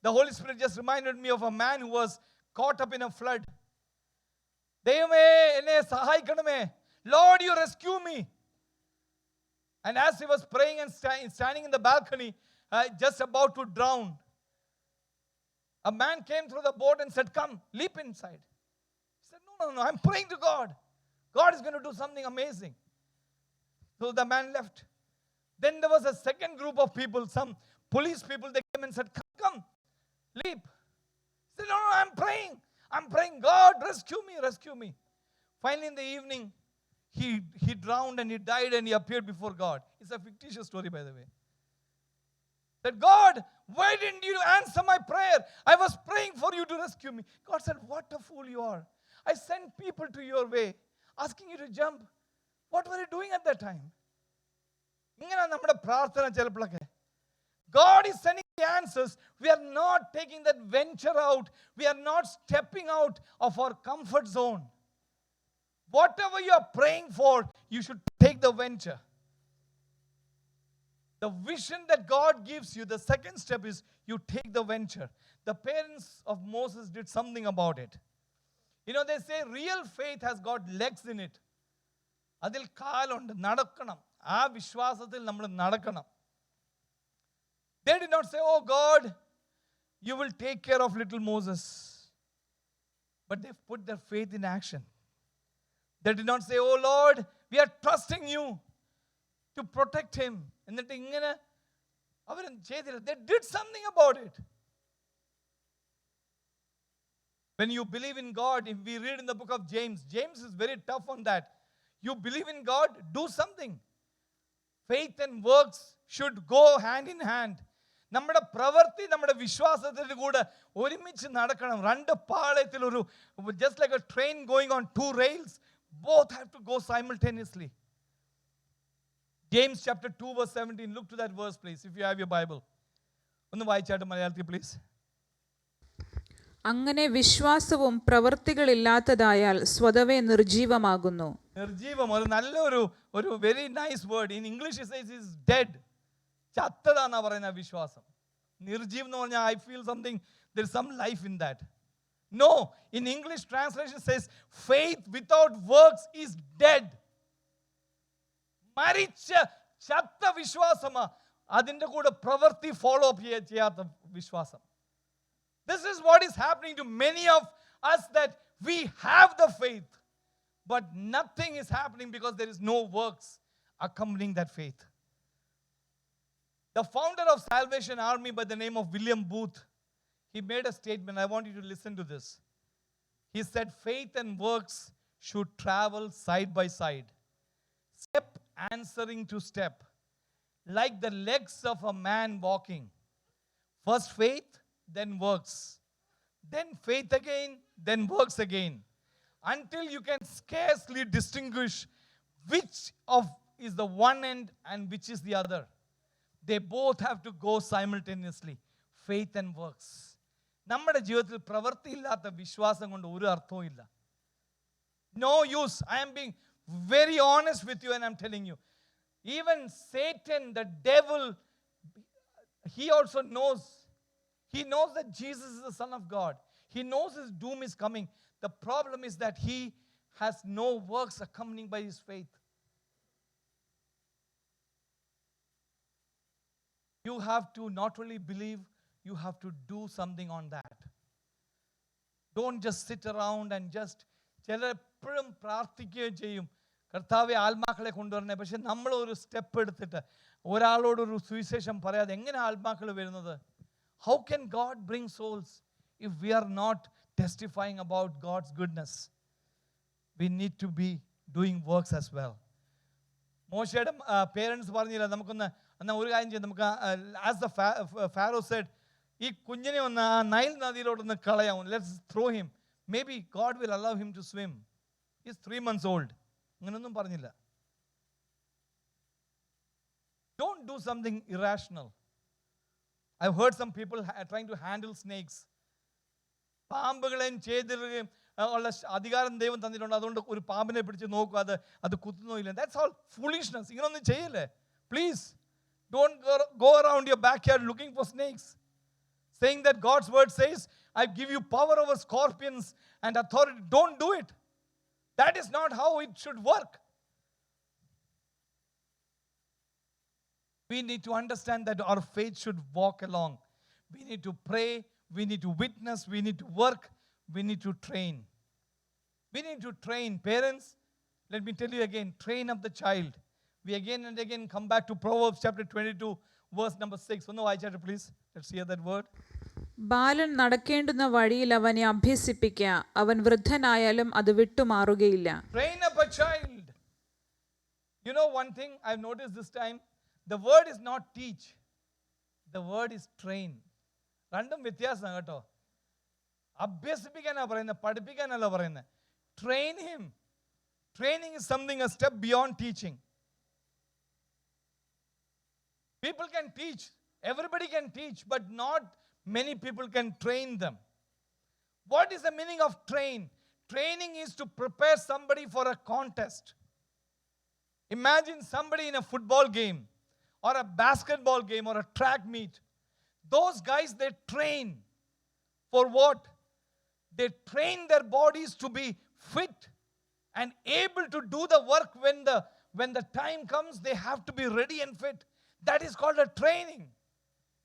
The Holy Spirit just reminded me of a man who was caught up in a flood. ദൈവമേ എന്നെ സഹായിക്കണമേ. Lord, you rescue me. And as he was praying and standing in the balcony, just about to drown, a man came through the boat and said, "Come, leap inside." He said, No, I'm praying to God. God is going to do something amazing. So the man left. Then there was a second group of people, some police people, they came and said, Come, leap. He said, No, I'm praying. God, rescue me. Finally, in the evening, he drowned and he died and he appeared before God. It's a fictitious story, by the way. That God, why didn't you answer my prayer? I was praying for you to rescue me. God said, what a fool you are. I sent people to your way, asking you to jump. What were you doing at that time? ഇങ്ങനെ നമ്മുടെ പ്രാർത്ഥന ചിലപ്പോഴൊക്കെ. God is sending the answers. We are not taking that venture out. We are not stepping out of our comfort zone. Whatever you are praying for, you should take the venture. The vision that God gives you, the second step is you take the venture. The parents of Moses did something about it. You know, they say real faith has got legs in it. അതിൽ കാലുണ്ട്, നടക്കണം. ആ വിശ്വാസത്തിൽ നമ്മൾ നടക്കണം. They did not say, oh God, you will take care of little Moses. But they put their faith in action. They did not say, oh Lord, we are trusting you to protect him. എന്നിട്ട് ഇങ്ങനെ അവരും ചെയ്തില്ല. They did something about it. When you believe in God, if we read in the book of James, James is very tough on that. You believe in God, do something. Faith and works should go hand in hand. നമ്മുടെ പ്രവൃത്തി നമ്മുടെ വിശ്വാസത്തിന്റെ കൂടെ ഒരുമിച്ച് നടക്കണം. രണ്ട് പാളയത്തിൽ ഒരു just like a train going on two rails, both have to go simultaneously. James chapter 2 verse 17. Look to that verse, please, if you have your Bible. ഒന്ന് വായിച്ചാട്ട് മലയാളത്തിൽ പ്ലീസ്. അങ്ങനെ വിശ്വാസവും പ്രവൃത്തികളില്ലാത്തതായാൽ സ്വതവേ നിർജീവമാകുന്നു. നിർജീവം ഒരു നല്ലൊരു ഒരു very nice word. In English it says is dead. ചത്തതാന്നാ പറയുന്ന വിശ്വാസം. നിർജീവം എന്ന് പറഞ്ഞാൽ I feel something there is some life in that. No, in English translation says faith without works is dead. മരിച്ച ചത്ത വിശ്വാസമാ. അതിൻ്റെ കൂടെ പ്രവൃത്തി ഫോളോ അപ്പ് ചെയ്യാത്ത വിശ്വാസം. This is what is happening to many of us, that we have the faith, but nothing is happening because there is no works accompanying that faith. The founder of Salvation Army by the name of William Booth, he made a statement. I want you to listen to this. He said, faith and works should travel side by side, step answering to step, like the legs of a man walking. First faith, then works, then faith again, then works again, until you can scarcely distinguish which of is the one end and which is the other. They both have to go simultaneously, faith and works. നമ്മുടെ ജീവിതത്തിൽ പ്രവൃത്തിയില്ലാത്ത വിശ്വാസം കൊണ്ട് ഒരു അർത്ഥവും ഇല്ല. No use. I am being very honest with you and I am telling you. Even Satan, the devil, he also knows. He knows that Jesus is the Son of God. He knows his doom is coming. The problem is that he has no works accompanying by his faith. You have to not only believe, you have to do something on that. Don't just sit around and just ചിലർ എപ്പോഴും പ്രാർത്ഥിക്കുകയും ചെയ്യും, കർത്താവെ ആത്മാക്കളെ കൊണ്ടുവരണേ. പക്ഷെ നമ്മൾ ഒരു step എടുത്തിട്ട് ഒരാളോടൊരു സുവിശേഷം പറയാതെ എങ്ങനെ ആത്മാക്കൾ വരുന്നത്? How can God bring souls if we are not testifying about God's goodness? We need to be doing works as well. മോശയുടെ പേരൻസ് പറഞ്ഞില്ല, നമുക്കൊന്ന് എന്നാൽ ഒരു കാര്യം ചെയ്യാം, നമുക്ക് ആസ് ദ ഫാറോ സെഡ്, ഈ കുഞ്ഞിനെ ഒന്ന് ആ നൈൽ നദിയിലോട്ടൊന്ന് കളയാവും, let's throw him, maybe God will allow him to swim. Is 3 months old. അങ്ങനൊന്നും പറഞ്ഞില്ല. Don't do something irrational. I've heard some people trying to handle snakes. പാമ്പുകളെയും ചെയ്തിരുകയും ഉള്ള അധികാരം ദൈവം തന്നിട്ടുണ്ട്. അതുകൊണ്ട് ഒരു പാമ്പിനെ പിടിച്ച് നോക്കുക, അത് കുത്തുന്നില്ല. That's all foolishness. ഇങ്ങനൊന്നും ചെയ്യല്ലേ. Please don't go around your backyard looking for snakes, saying that God's word says, I give you power over scorpions and authority. Don't do it. That is not how it should work. We need to understand that our faith should walk along. We need to pray. We need to witness. We need to work. We need to train. We need to train. Parents, let me tell you again, train up the child. We again and again come back to Proverbs chapter 22, verse number 6. One more chapter, please. Let's hear that word. ബാലൻ നടക്കേണ്ടുന്ന വഴിയിൽ അവനെ അഭ്യസിപ്പിക്ക, അവൻ വൃദ്ധനായാലും അത് വിട്ടുമാറുകയില്ല. Train up a child. You know one thing I've noticed this time, the word is not teach, the word is train. രണ്ടും വ്യത്യാസമാണ് കേട്ടോ. അഭ്യസിപ്പിക്കാനാണ് പറയുന്നത്, പഠിപ്പിക്കാനല്ല പറയുന്നത്. Train him. Training is something a step beyond teaching. People can teach, everybody can teach, but not many people can train them. What is the meaning of train? Training is to prepare somebody for a contest. Imagine somebody in a football game or a basketball game or a track meet. Those guys, they train for what? They train their bodies to be fit and able to do the work when the time comes. They have to be ready and fit. That is called a training.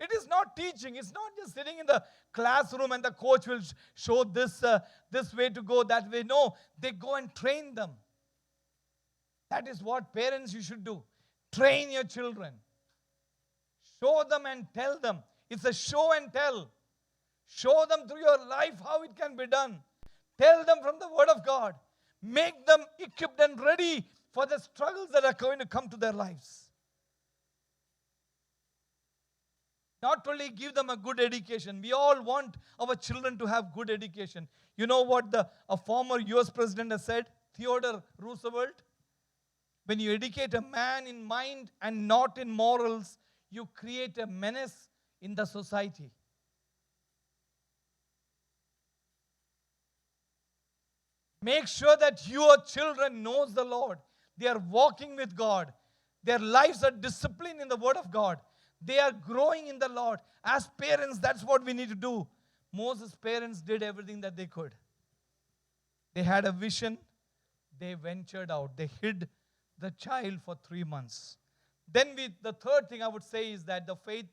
It is not teaching. It's not just sitting in the classroom and the coach will show this way to go, that way. No, they go and train them. That is what parents you should do. Train your children. Show them and tell them. It's a show and tell. Show them through your life how it can be done. Tell them from the Word of God. Make them equipped and ready for the struggles that are going to come to their lives. Not only give them a good education. We all want our children to have good education. You know what a former US president has said, Theodore Roosevelt? When you educate a man in mind and not in morals, you create a menace in the society. Make sure that your children knows the Lord. They are walking with God. Their lives are disciplined in the Word of God. They are growing in the Lord. As parents, that's what we need to do. Moses' parents did everything that they could. They had a vision. They ventured out. They hid the child for 3 months. Then the third thing I would say is that the faith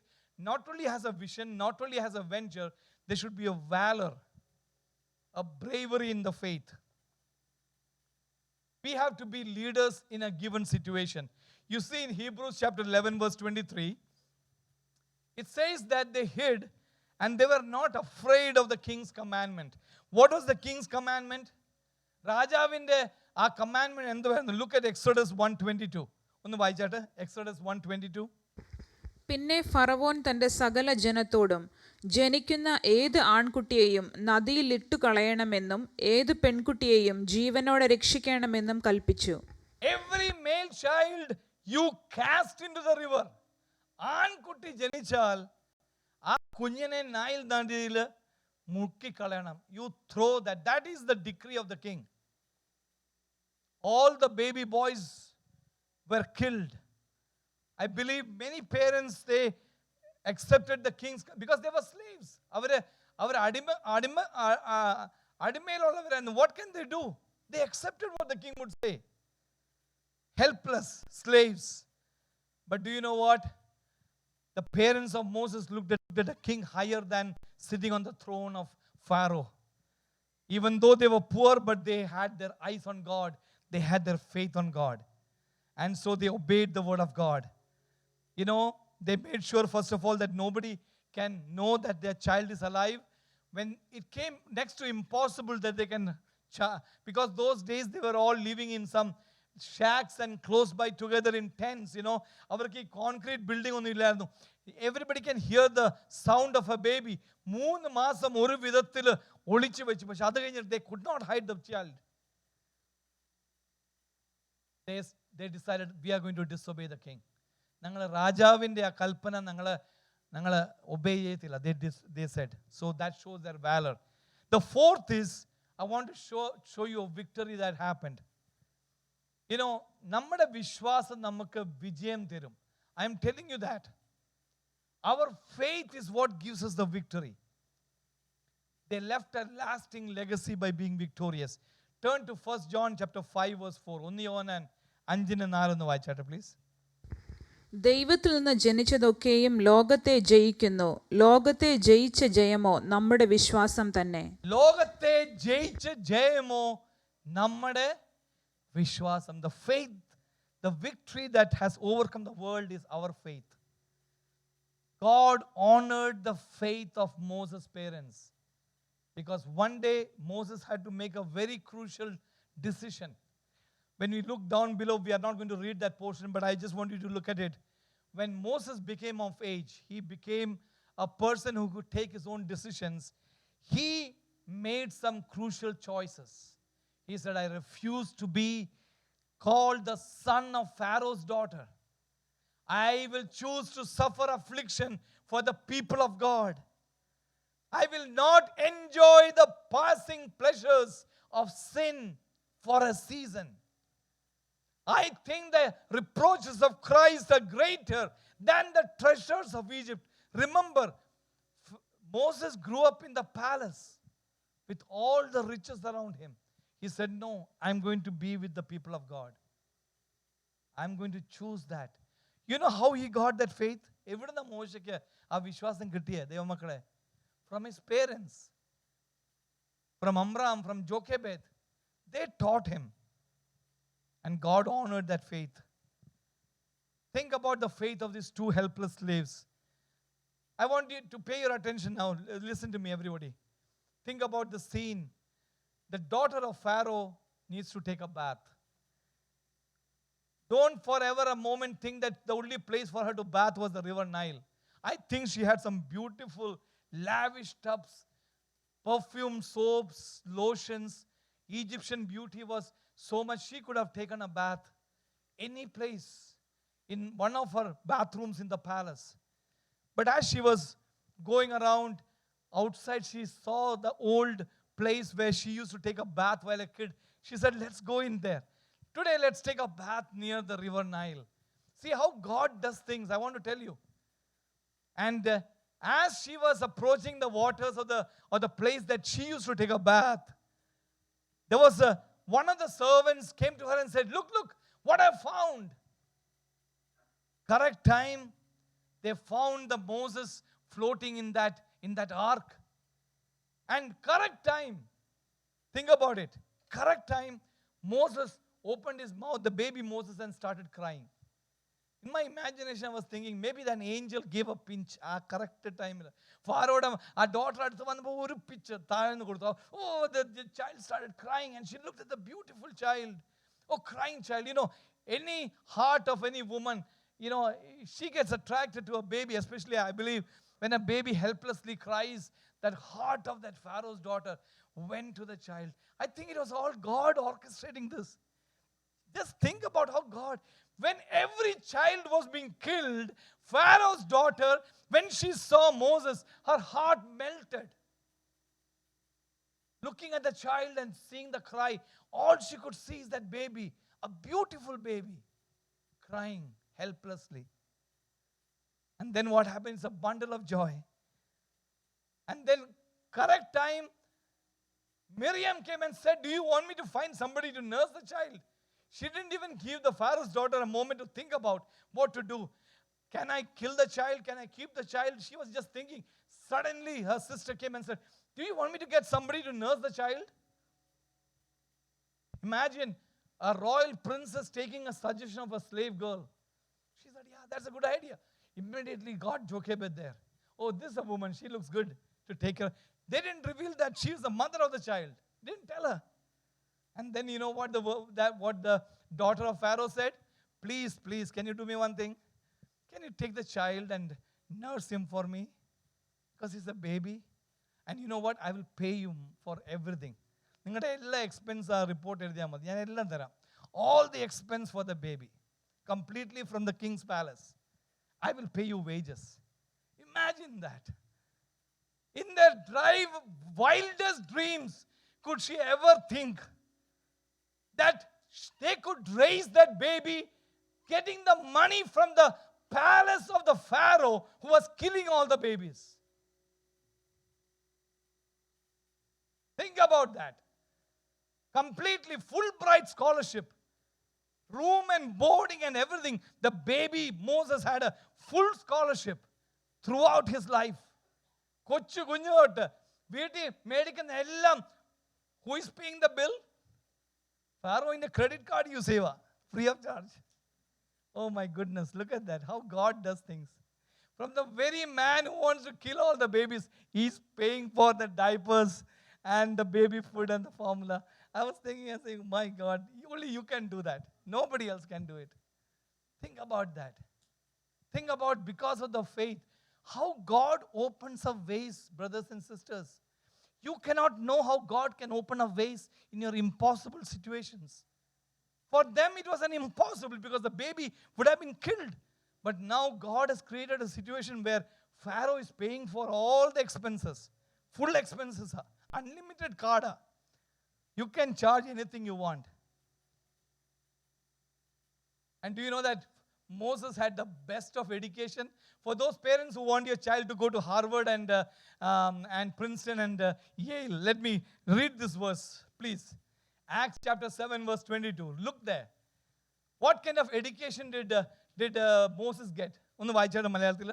not only has a vision, not only has a venture, there should be a valor, a bravery in the faith. We have to be leaders in a given situation. You see in Hebrews chapter 11 verse 23, it says that they hid and they were not afraid of the king's commandment. What was the king's commandment? രാജാവിൻ്റെ ആ commandment എന്തുവായിരുന്നു? Look at Exodus 1:22. ഒന്ന് വായിച്ചാട്ടെ. Exodus 1:22. പിന്നെ ഫറവോൻ തന്റെ സകല ജനത്തോടും ജനിക്കുന്ന ഏത് ആൺകുട്ടിയെയും നദിയിൽ ഇട്ടുകളയണമെന്നും ഏത് പെൺകുട്ടിയെയും ജീവനോടെ രക്ഷിക്കണമെന്നും കൽപ്പിച്ചു. Every male child you cast into the river. ആൺകുട്ടി ജനിച്ചാൽ ആ കുഞ്ഞിനെ നൈൽ നദിയിൽ മുക്കിക്കളയണം. You throw that. That is the decree of the king. All the baby boys were killed. I believe many parents, they accepted the king's, because they were slaves. Our അടിമയിലുള്ളവരായിരുന്നു. What can they do? They accepted what the king would say. Helpless slaves. But do you know what? The parents of Moses looked at a king higher than sitting on the throne of Pharaoh. Even though they were poor, but they had their eyes on God. They had their faith on God. And so they obeyed the word of God. You know, they made sure, first of all, that nobody can know that their child is alive. When it came next to impossible that they can, because those days they were all living in some shacks and close by together in tents, you know. അവർക്ക് ഈ concrete building ഒന്നും ഇല്ലായിരുന്നു. Everybody can hear the sound of a baby. 3 മാസം ഒരു വിധത്തിൽ ഒളിച്ചു വെച്ചു. പക്ഷെ അത് കഴിഞ്ഞിട്ട് they could not hide the child. They decided, we are going to disobey the king. ഞങ്ങൾ രാജാവിൻ്റെ ആ കൽപ്പന ഞങ്ങൾ ഒബേ ചെയ്യത്തില്ല. They said. So that shows their valor. The fourth is, I want to show you a victory that happened. നമ്മുടെ വിശ്വാസം നമുക്ക് വിജയം തരും. I am telling you that. Our faith is what gives us the victory. They left a lasting legacy by being victorious. Turn to 1 John chapter 5 verse 4. 1 യോഹന്നാൻ 5:4 ഒന്ന് വായിച്ചാട്ടെ please. ദൈവത്തിൽ നിന്ന് ജനിച്ചതൊക്കെയും ലോകത്തെ ജയിക്കുന്നു. ലോകത്തെ ജയിച്ച ജയമോ നമ്മുടെ വിശ്വാസം തന്നെ. ലോകത്തെ ജയിച്ച ജയമോ നമ്മുടെ വിശ്വാസം. The faith, the victory that has overcome the world is our faith. God honored the faith of Moses' parents because one day Moses had to make a very crucial decision. When we look down below, we are not going to read that portion, but I just want you to look at it. When Moses became of age, he became a person who could take his own decisions. He made some crucial choices. He said, I refuse to be called the son of Pharaoh's daughter. I will choose to suffer affliction for the people of God. I will not enjoy the passing pleasures of sin for a season. I think the reproaches of Christ are greater than the treasures of Egypt. Remember, Moses grew up in the palace with all the riches around him. He said, no, I'm going to be with the people of God. I'm going to choose that. You know how he got that faith? എവിടുന്ന മോശയ്ക്ക് ആ വിശ്വാസം കിട്ടിയ ദൈവമക്കളെ? From his parents. From Amram, from Jochebed. They taught him. And God honored that faith. Think about the faith of these two helpless slaves. I want you to pay your attention now. Listen to me, everybody. Think about the scene. The daughter of Pharaoh needs to take a bath. Don't forever a moment think that the only place for her to bath was the river Nile. I think she had some beautiful, lavish tubs, perfume, soaps, lotions. Egyptian beauty was so much she could have taken a bath any place in one of her bathrooms in the palace. But as she was going around outside, she saw the old place where she used to take a bath while a kid. She said, let's go in there. Today, let's take a bath near the river Nile. See how God does things, I want to tell you. And as she was approaching the waters of the place that she used to take a bath, there was one of the servants came to her and said, look, what I found. Correct time, they found the Moses floating in that ark. And correct time, think about it. Correct time, Moses opened his mouth, the baby Moses, and started crying. In my imagination, I was thinking, maybe an angel gave a pinch at correct time. Pharaoh, our daughter, oh, the child started crying, and she looked at the beautiful child. Oh, crying child. Any heart of any woman, she gets attracted to a baby, especially, I believe, when a baby helplessly cries, that heart of that Pharaoh's daughter went to the child. I think it was all God orchestrating this. Just think about how God, when every child was being killed, Pharaoh's daughter, when she saw Moses, her heart melted. Looking at the child and seeing the cry, all she could see is that baby, a beautiful baby, crying helplessly. And then what happens? A bundle of joy. And then, correct time, Miriam came and said, do you want me to find somebody to nurse the child? She didn't even give the Pharaoh's daughter a moment to think about what to do. Can I kill the child? Can I keep the child? She was just thinking. Suddenly, her sister came and said, do you want me to get somebody to nurse the child? Imagine a royal princess taking a suggestion of a slave girl. She said, yeah, that's a good idea. Immediately got Jochebed there. Oh, this is a woman. She looks good to take her. They didn't reveal that she is the mother of the child. Didn't tell her. And then you know what the daughter of Pharaoh said? Please, can you do me one thing? Can you take the child and nurse him for me? Because he's a baby. And you know what? I will pay you for everything. നിങ്ങളുടെ എല്ലാ expense ആ report എഴുതിയാൽ മതി. ഞാൻ എല്ലാം തരാം. All the expense for the baby. Completely from the king's palace. I will pay you wages. Imagine that. In their wildest dreams, could she ever think that they could raise that baby, getting the money from the palace of the Pharaoh who was killing all the babies? Think about that. Completely Fulbright scholarship, room and boarding and everything. The baby Moses had a full scholarship throughout his life. കൊച്ചു കുഞ്ഞു തൊട്ട് വീട്ടിൽ മേടിക്കുന്ന എല്ലാം, who is paying the bill? ഫാറോയിന്റെ credit card use ചെയ്യുക, free of charge. Oh my goodness, look at that, how God does things. From the very man who wants to kill all the babies, he's paying for the diapers and the baby food and the formula. I was thinking and saying, my God, only you can do that. Nobody else can do it. Think about that. Think about, because of the faith, how God opens up ways, brothers and sisters. You cannot know how God can open up ways in your impossible situations. For them it was an impossible because the baby would have been killed. But now God has created a situation where Pharaoh is paying for all the expenses. Full expenses. Unlimited card. You can charge anything you want. And do you know that Moses had the best of education? For those parents who want your child to go to Harvard and Princeton and Yale, let me read this verse, please. Acts chapter 7 verse 22. Look there. What kind of education did Moses get? ഒന്ന് വായിച്ചാണ് മലയാളത്തിൽ.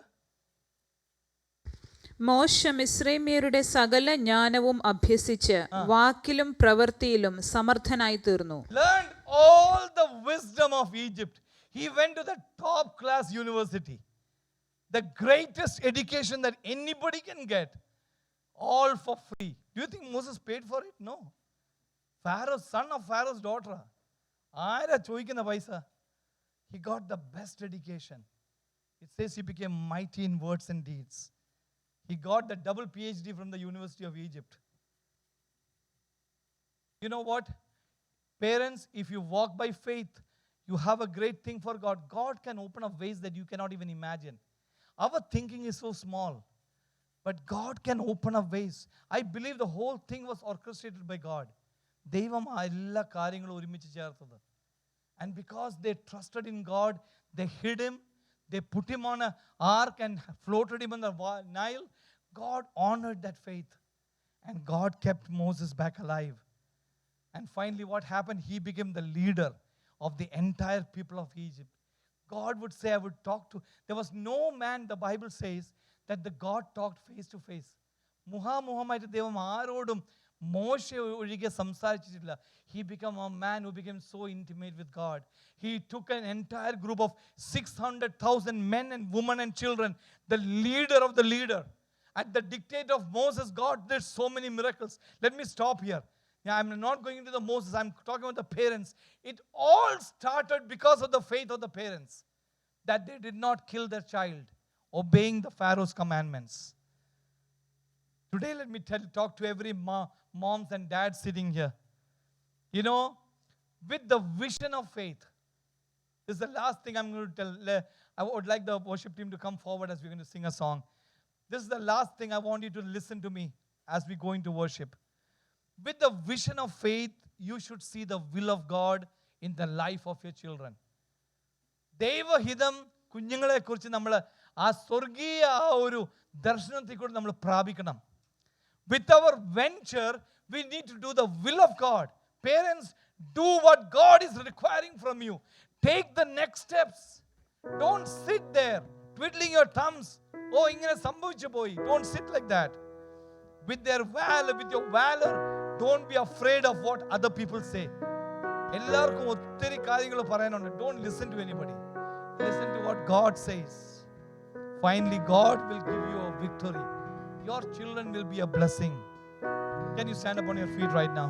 മോശ മിസ്രൈമ്യരുടെ സകല ജ്ഞാനവും അഭ്യസിച്ച് വാക്കിലും പ്രവൃത്തിയിലും സമർത്ഥനായി തീർന്നു. Learned all the wisdom of Egypt. He went to the top class university. The greatest education that anybody can get. All for free. Do you think Moses paid for it? No. Pharaoh, son of Pharaoh's daughter. ആരാ ചോദിക്കുന്ന പൈസ? He got the best education. It says he became mighty in words and deeds. He got the double PhD from the University of Egypt. You know what? Parents, if you walk by faith, you have a great thing for God. God can open up ways that you cannot even imagine. Our thinking is so small. But God can open up ways. I believe the whole thing was orchestrated by God. ദൈവം എല്ലാ കാര്യങ്ങളും ഒരുമിച്ച് ചേർത്തത്. And because they trusted in God, they hid him. They put him on an ark and floated him in the Nile. God honored that faith. And God kept Moses back alive. And finally what happened? He became the leader of the entire people of Egypt. God would say, I would talk to. There was no man, the Bible says, that the God talked face to face. മുഖാമുഖമായിട്ട് ദൈവം ആരോടും മോശ ഒഴികെ സംസാരിച്ചിട്ടില്ല. He became a man who became so intimate with God. He took an entire group of 600,000 men and women and children, the leader of the leader. At the dictate of Moses, God did so many miracles. Let me stop here. Yeah, I'm not going into the Moses. I'm talking about the parents. It all started because of the faith of the parents, that they did not kill their child, obeying the Pharaoh's commandments. Today, let me talk to every moms and dads sitting here. You know, with the vision of faith, this is the last thing I'm going to tell. I would like the worship team to come forward as we're going to sing a song. This is the last thing I want you to listen to me as we go into worship. With the vision of faith, you should see the will of God in the life of your children. ദൈവഹിതം കുഞ്ഞുങ്ങളെ കുറിച്ച് നമ്മൾ ആ സ്വർഗീയ ആ ഒരു ദർശനത്തിൽ കൂടി നമ്മൾ പ്രാപിക്കണം. With our venture, we need to do the will of God. Parents, do what God is requiring from you. Take the next steps. Don't sit there twiddling your thumbs. Oh, ingane sambhavichu poi. Don't sit like that. With your valor, don't be afraid of what other people say. എല്ലാവർക്കും ഒത്തിരി കാര്യങ്ങൾ പറയാനുണ്ട്. Don't listen to anybody. Listen to what God says. Finally, God will give you a victory. Your children will be a blessing. Can you stand up on your feet right now?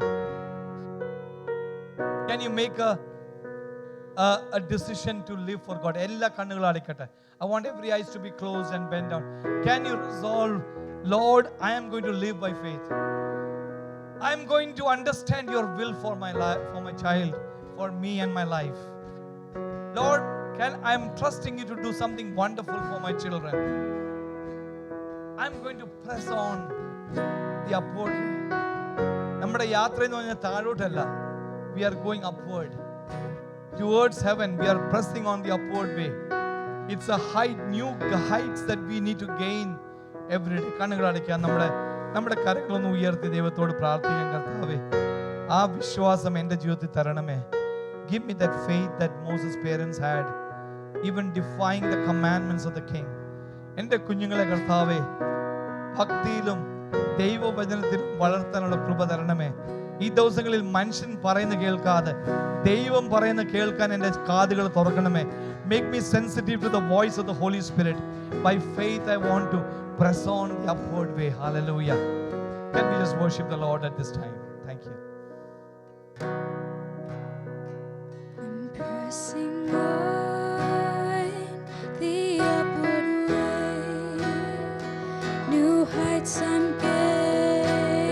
Can you make a decision to live for God? എല്ലാ കണ്ണുകളും അടയ്ക്കട്ടെ. I want every eyes to be closed and bent down. Can you resolve, Lord, I am going to live by faith. I am going to understand your will for my life, for my child, for me and my life. Lord, I'm trusting you to do something wonderful for my children. I'm going to press on the upward way. നമ്മുടെ യാത്ര എന്ന് പറഞ്ഞാൽ താഴോട്ടല്ല. We are going upward towards heaven. We are pressing on the upward way. It's a height, new heights that we need to gain every day. കണ്ണുകൾ അടയ്ക്കാൻ നമ്മുടെ കരങ്ങളൊന്ന് ഉയർത്തി ദൈവത്തോട് പ്രാർത്ഥിക്കാൻ. കർത്താവേ, ആ വിശ്വാസം എൻ്റെ ജീവിതത്തിൽ തരണമേ. Give me that faith that Moses' parents had, even defying the commandments of the king. എൻ്റെ കുഞ്ഞുങ്ങളെ കർത്താവേ, ഭക്തിയിലും ദൈവവചനത്തിലും വളർത്താനുള്ള കൃപ തരണമേ. ഈ ദിവസങ്ങളിൽ മനുഷ്യൻ പറയുന്ന കേൾക്കാതെ ദൈവം പറയുന്ന കേൾക്കാൻ എൻ്റെ കാതുകൾ തുറക്കണമേ. Make me sensitive to the voice of the Holy Spirit. By faith I want to press on the upward way. Hallelujah. Can we just worship the Lord at this time? Thank you. I'm pressing on the upward way. New heights I'm gaining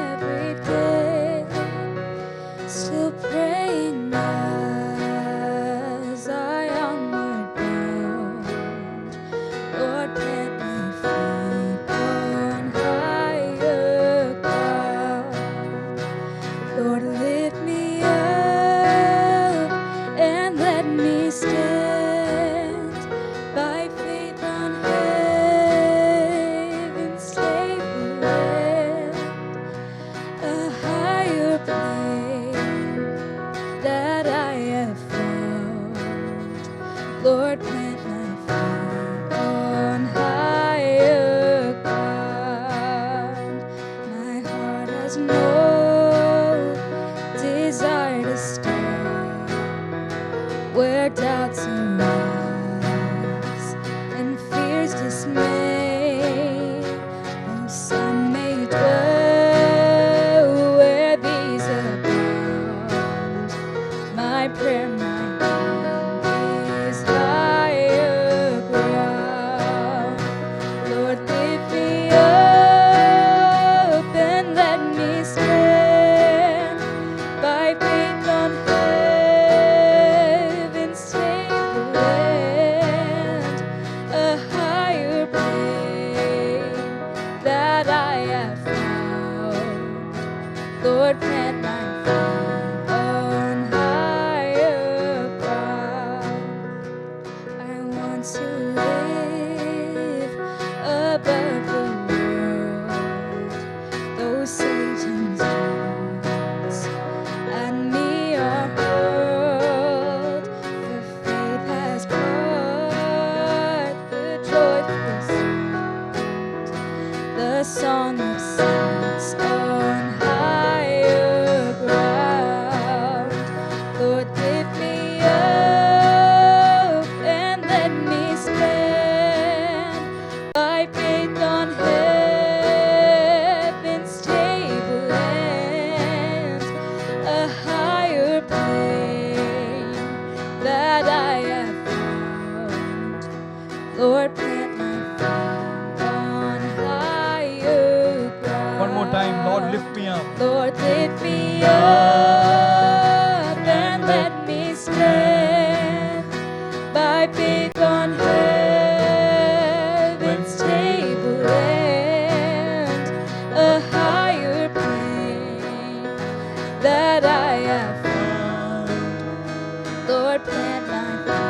every day. Still praying as I onward bound. Lord, plant my feet on higher ground. Lord, lift me up and let me stand by faith on heaven's stable land, a higher plane that I have found. Lord, plant my feet on higher ground. My heart has no desire to stay where doubts arise and fears dismay. Though some may dwell where these abound, my prayer, my aim is higher ground. Lord, lift me up and let me stand by faith on heaven's stable land, a higher plane that I have found. Lord, plant my feet on higher ground. I want to live above the world, though Satan's darts and me are hurled. For faith has caught the joyful sound, the song of saints on higher ground. Lord, lift me up and let me stand by faith on heaven's stable land, a higher plane that I have found. Lord, plant my feet on higher ground. One more time. Lord, lift me up. Lord, lift me up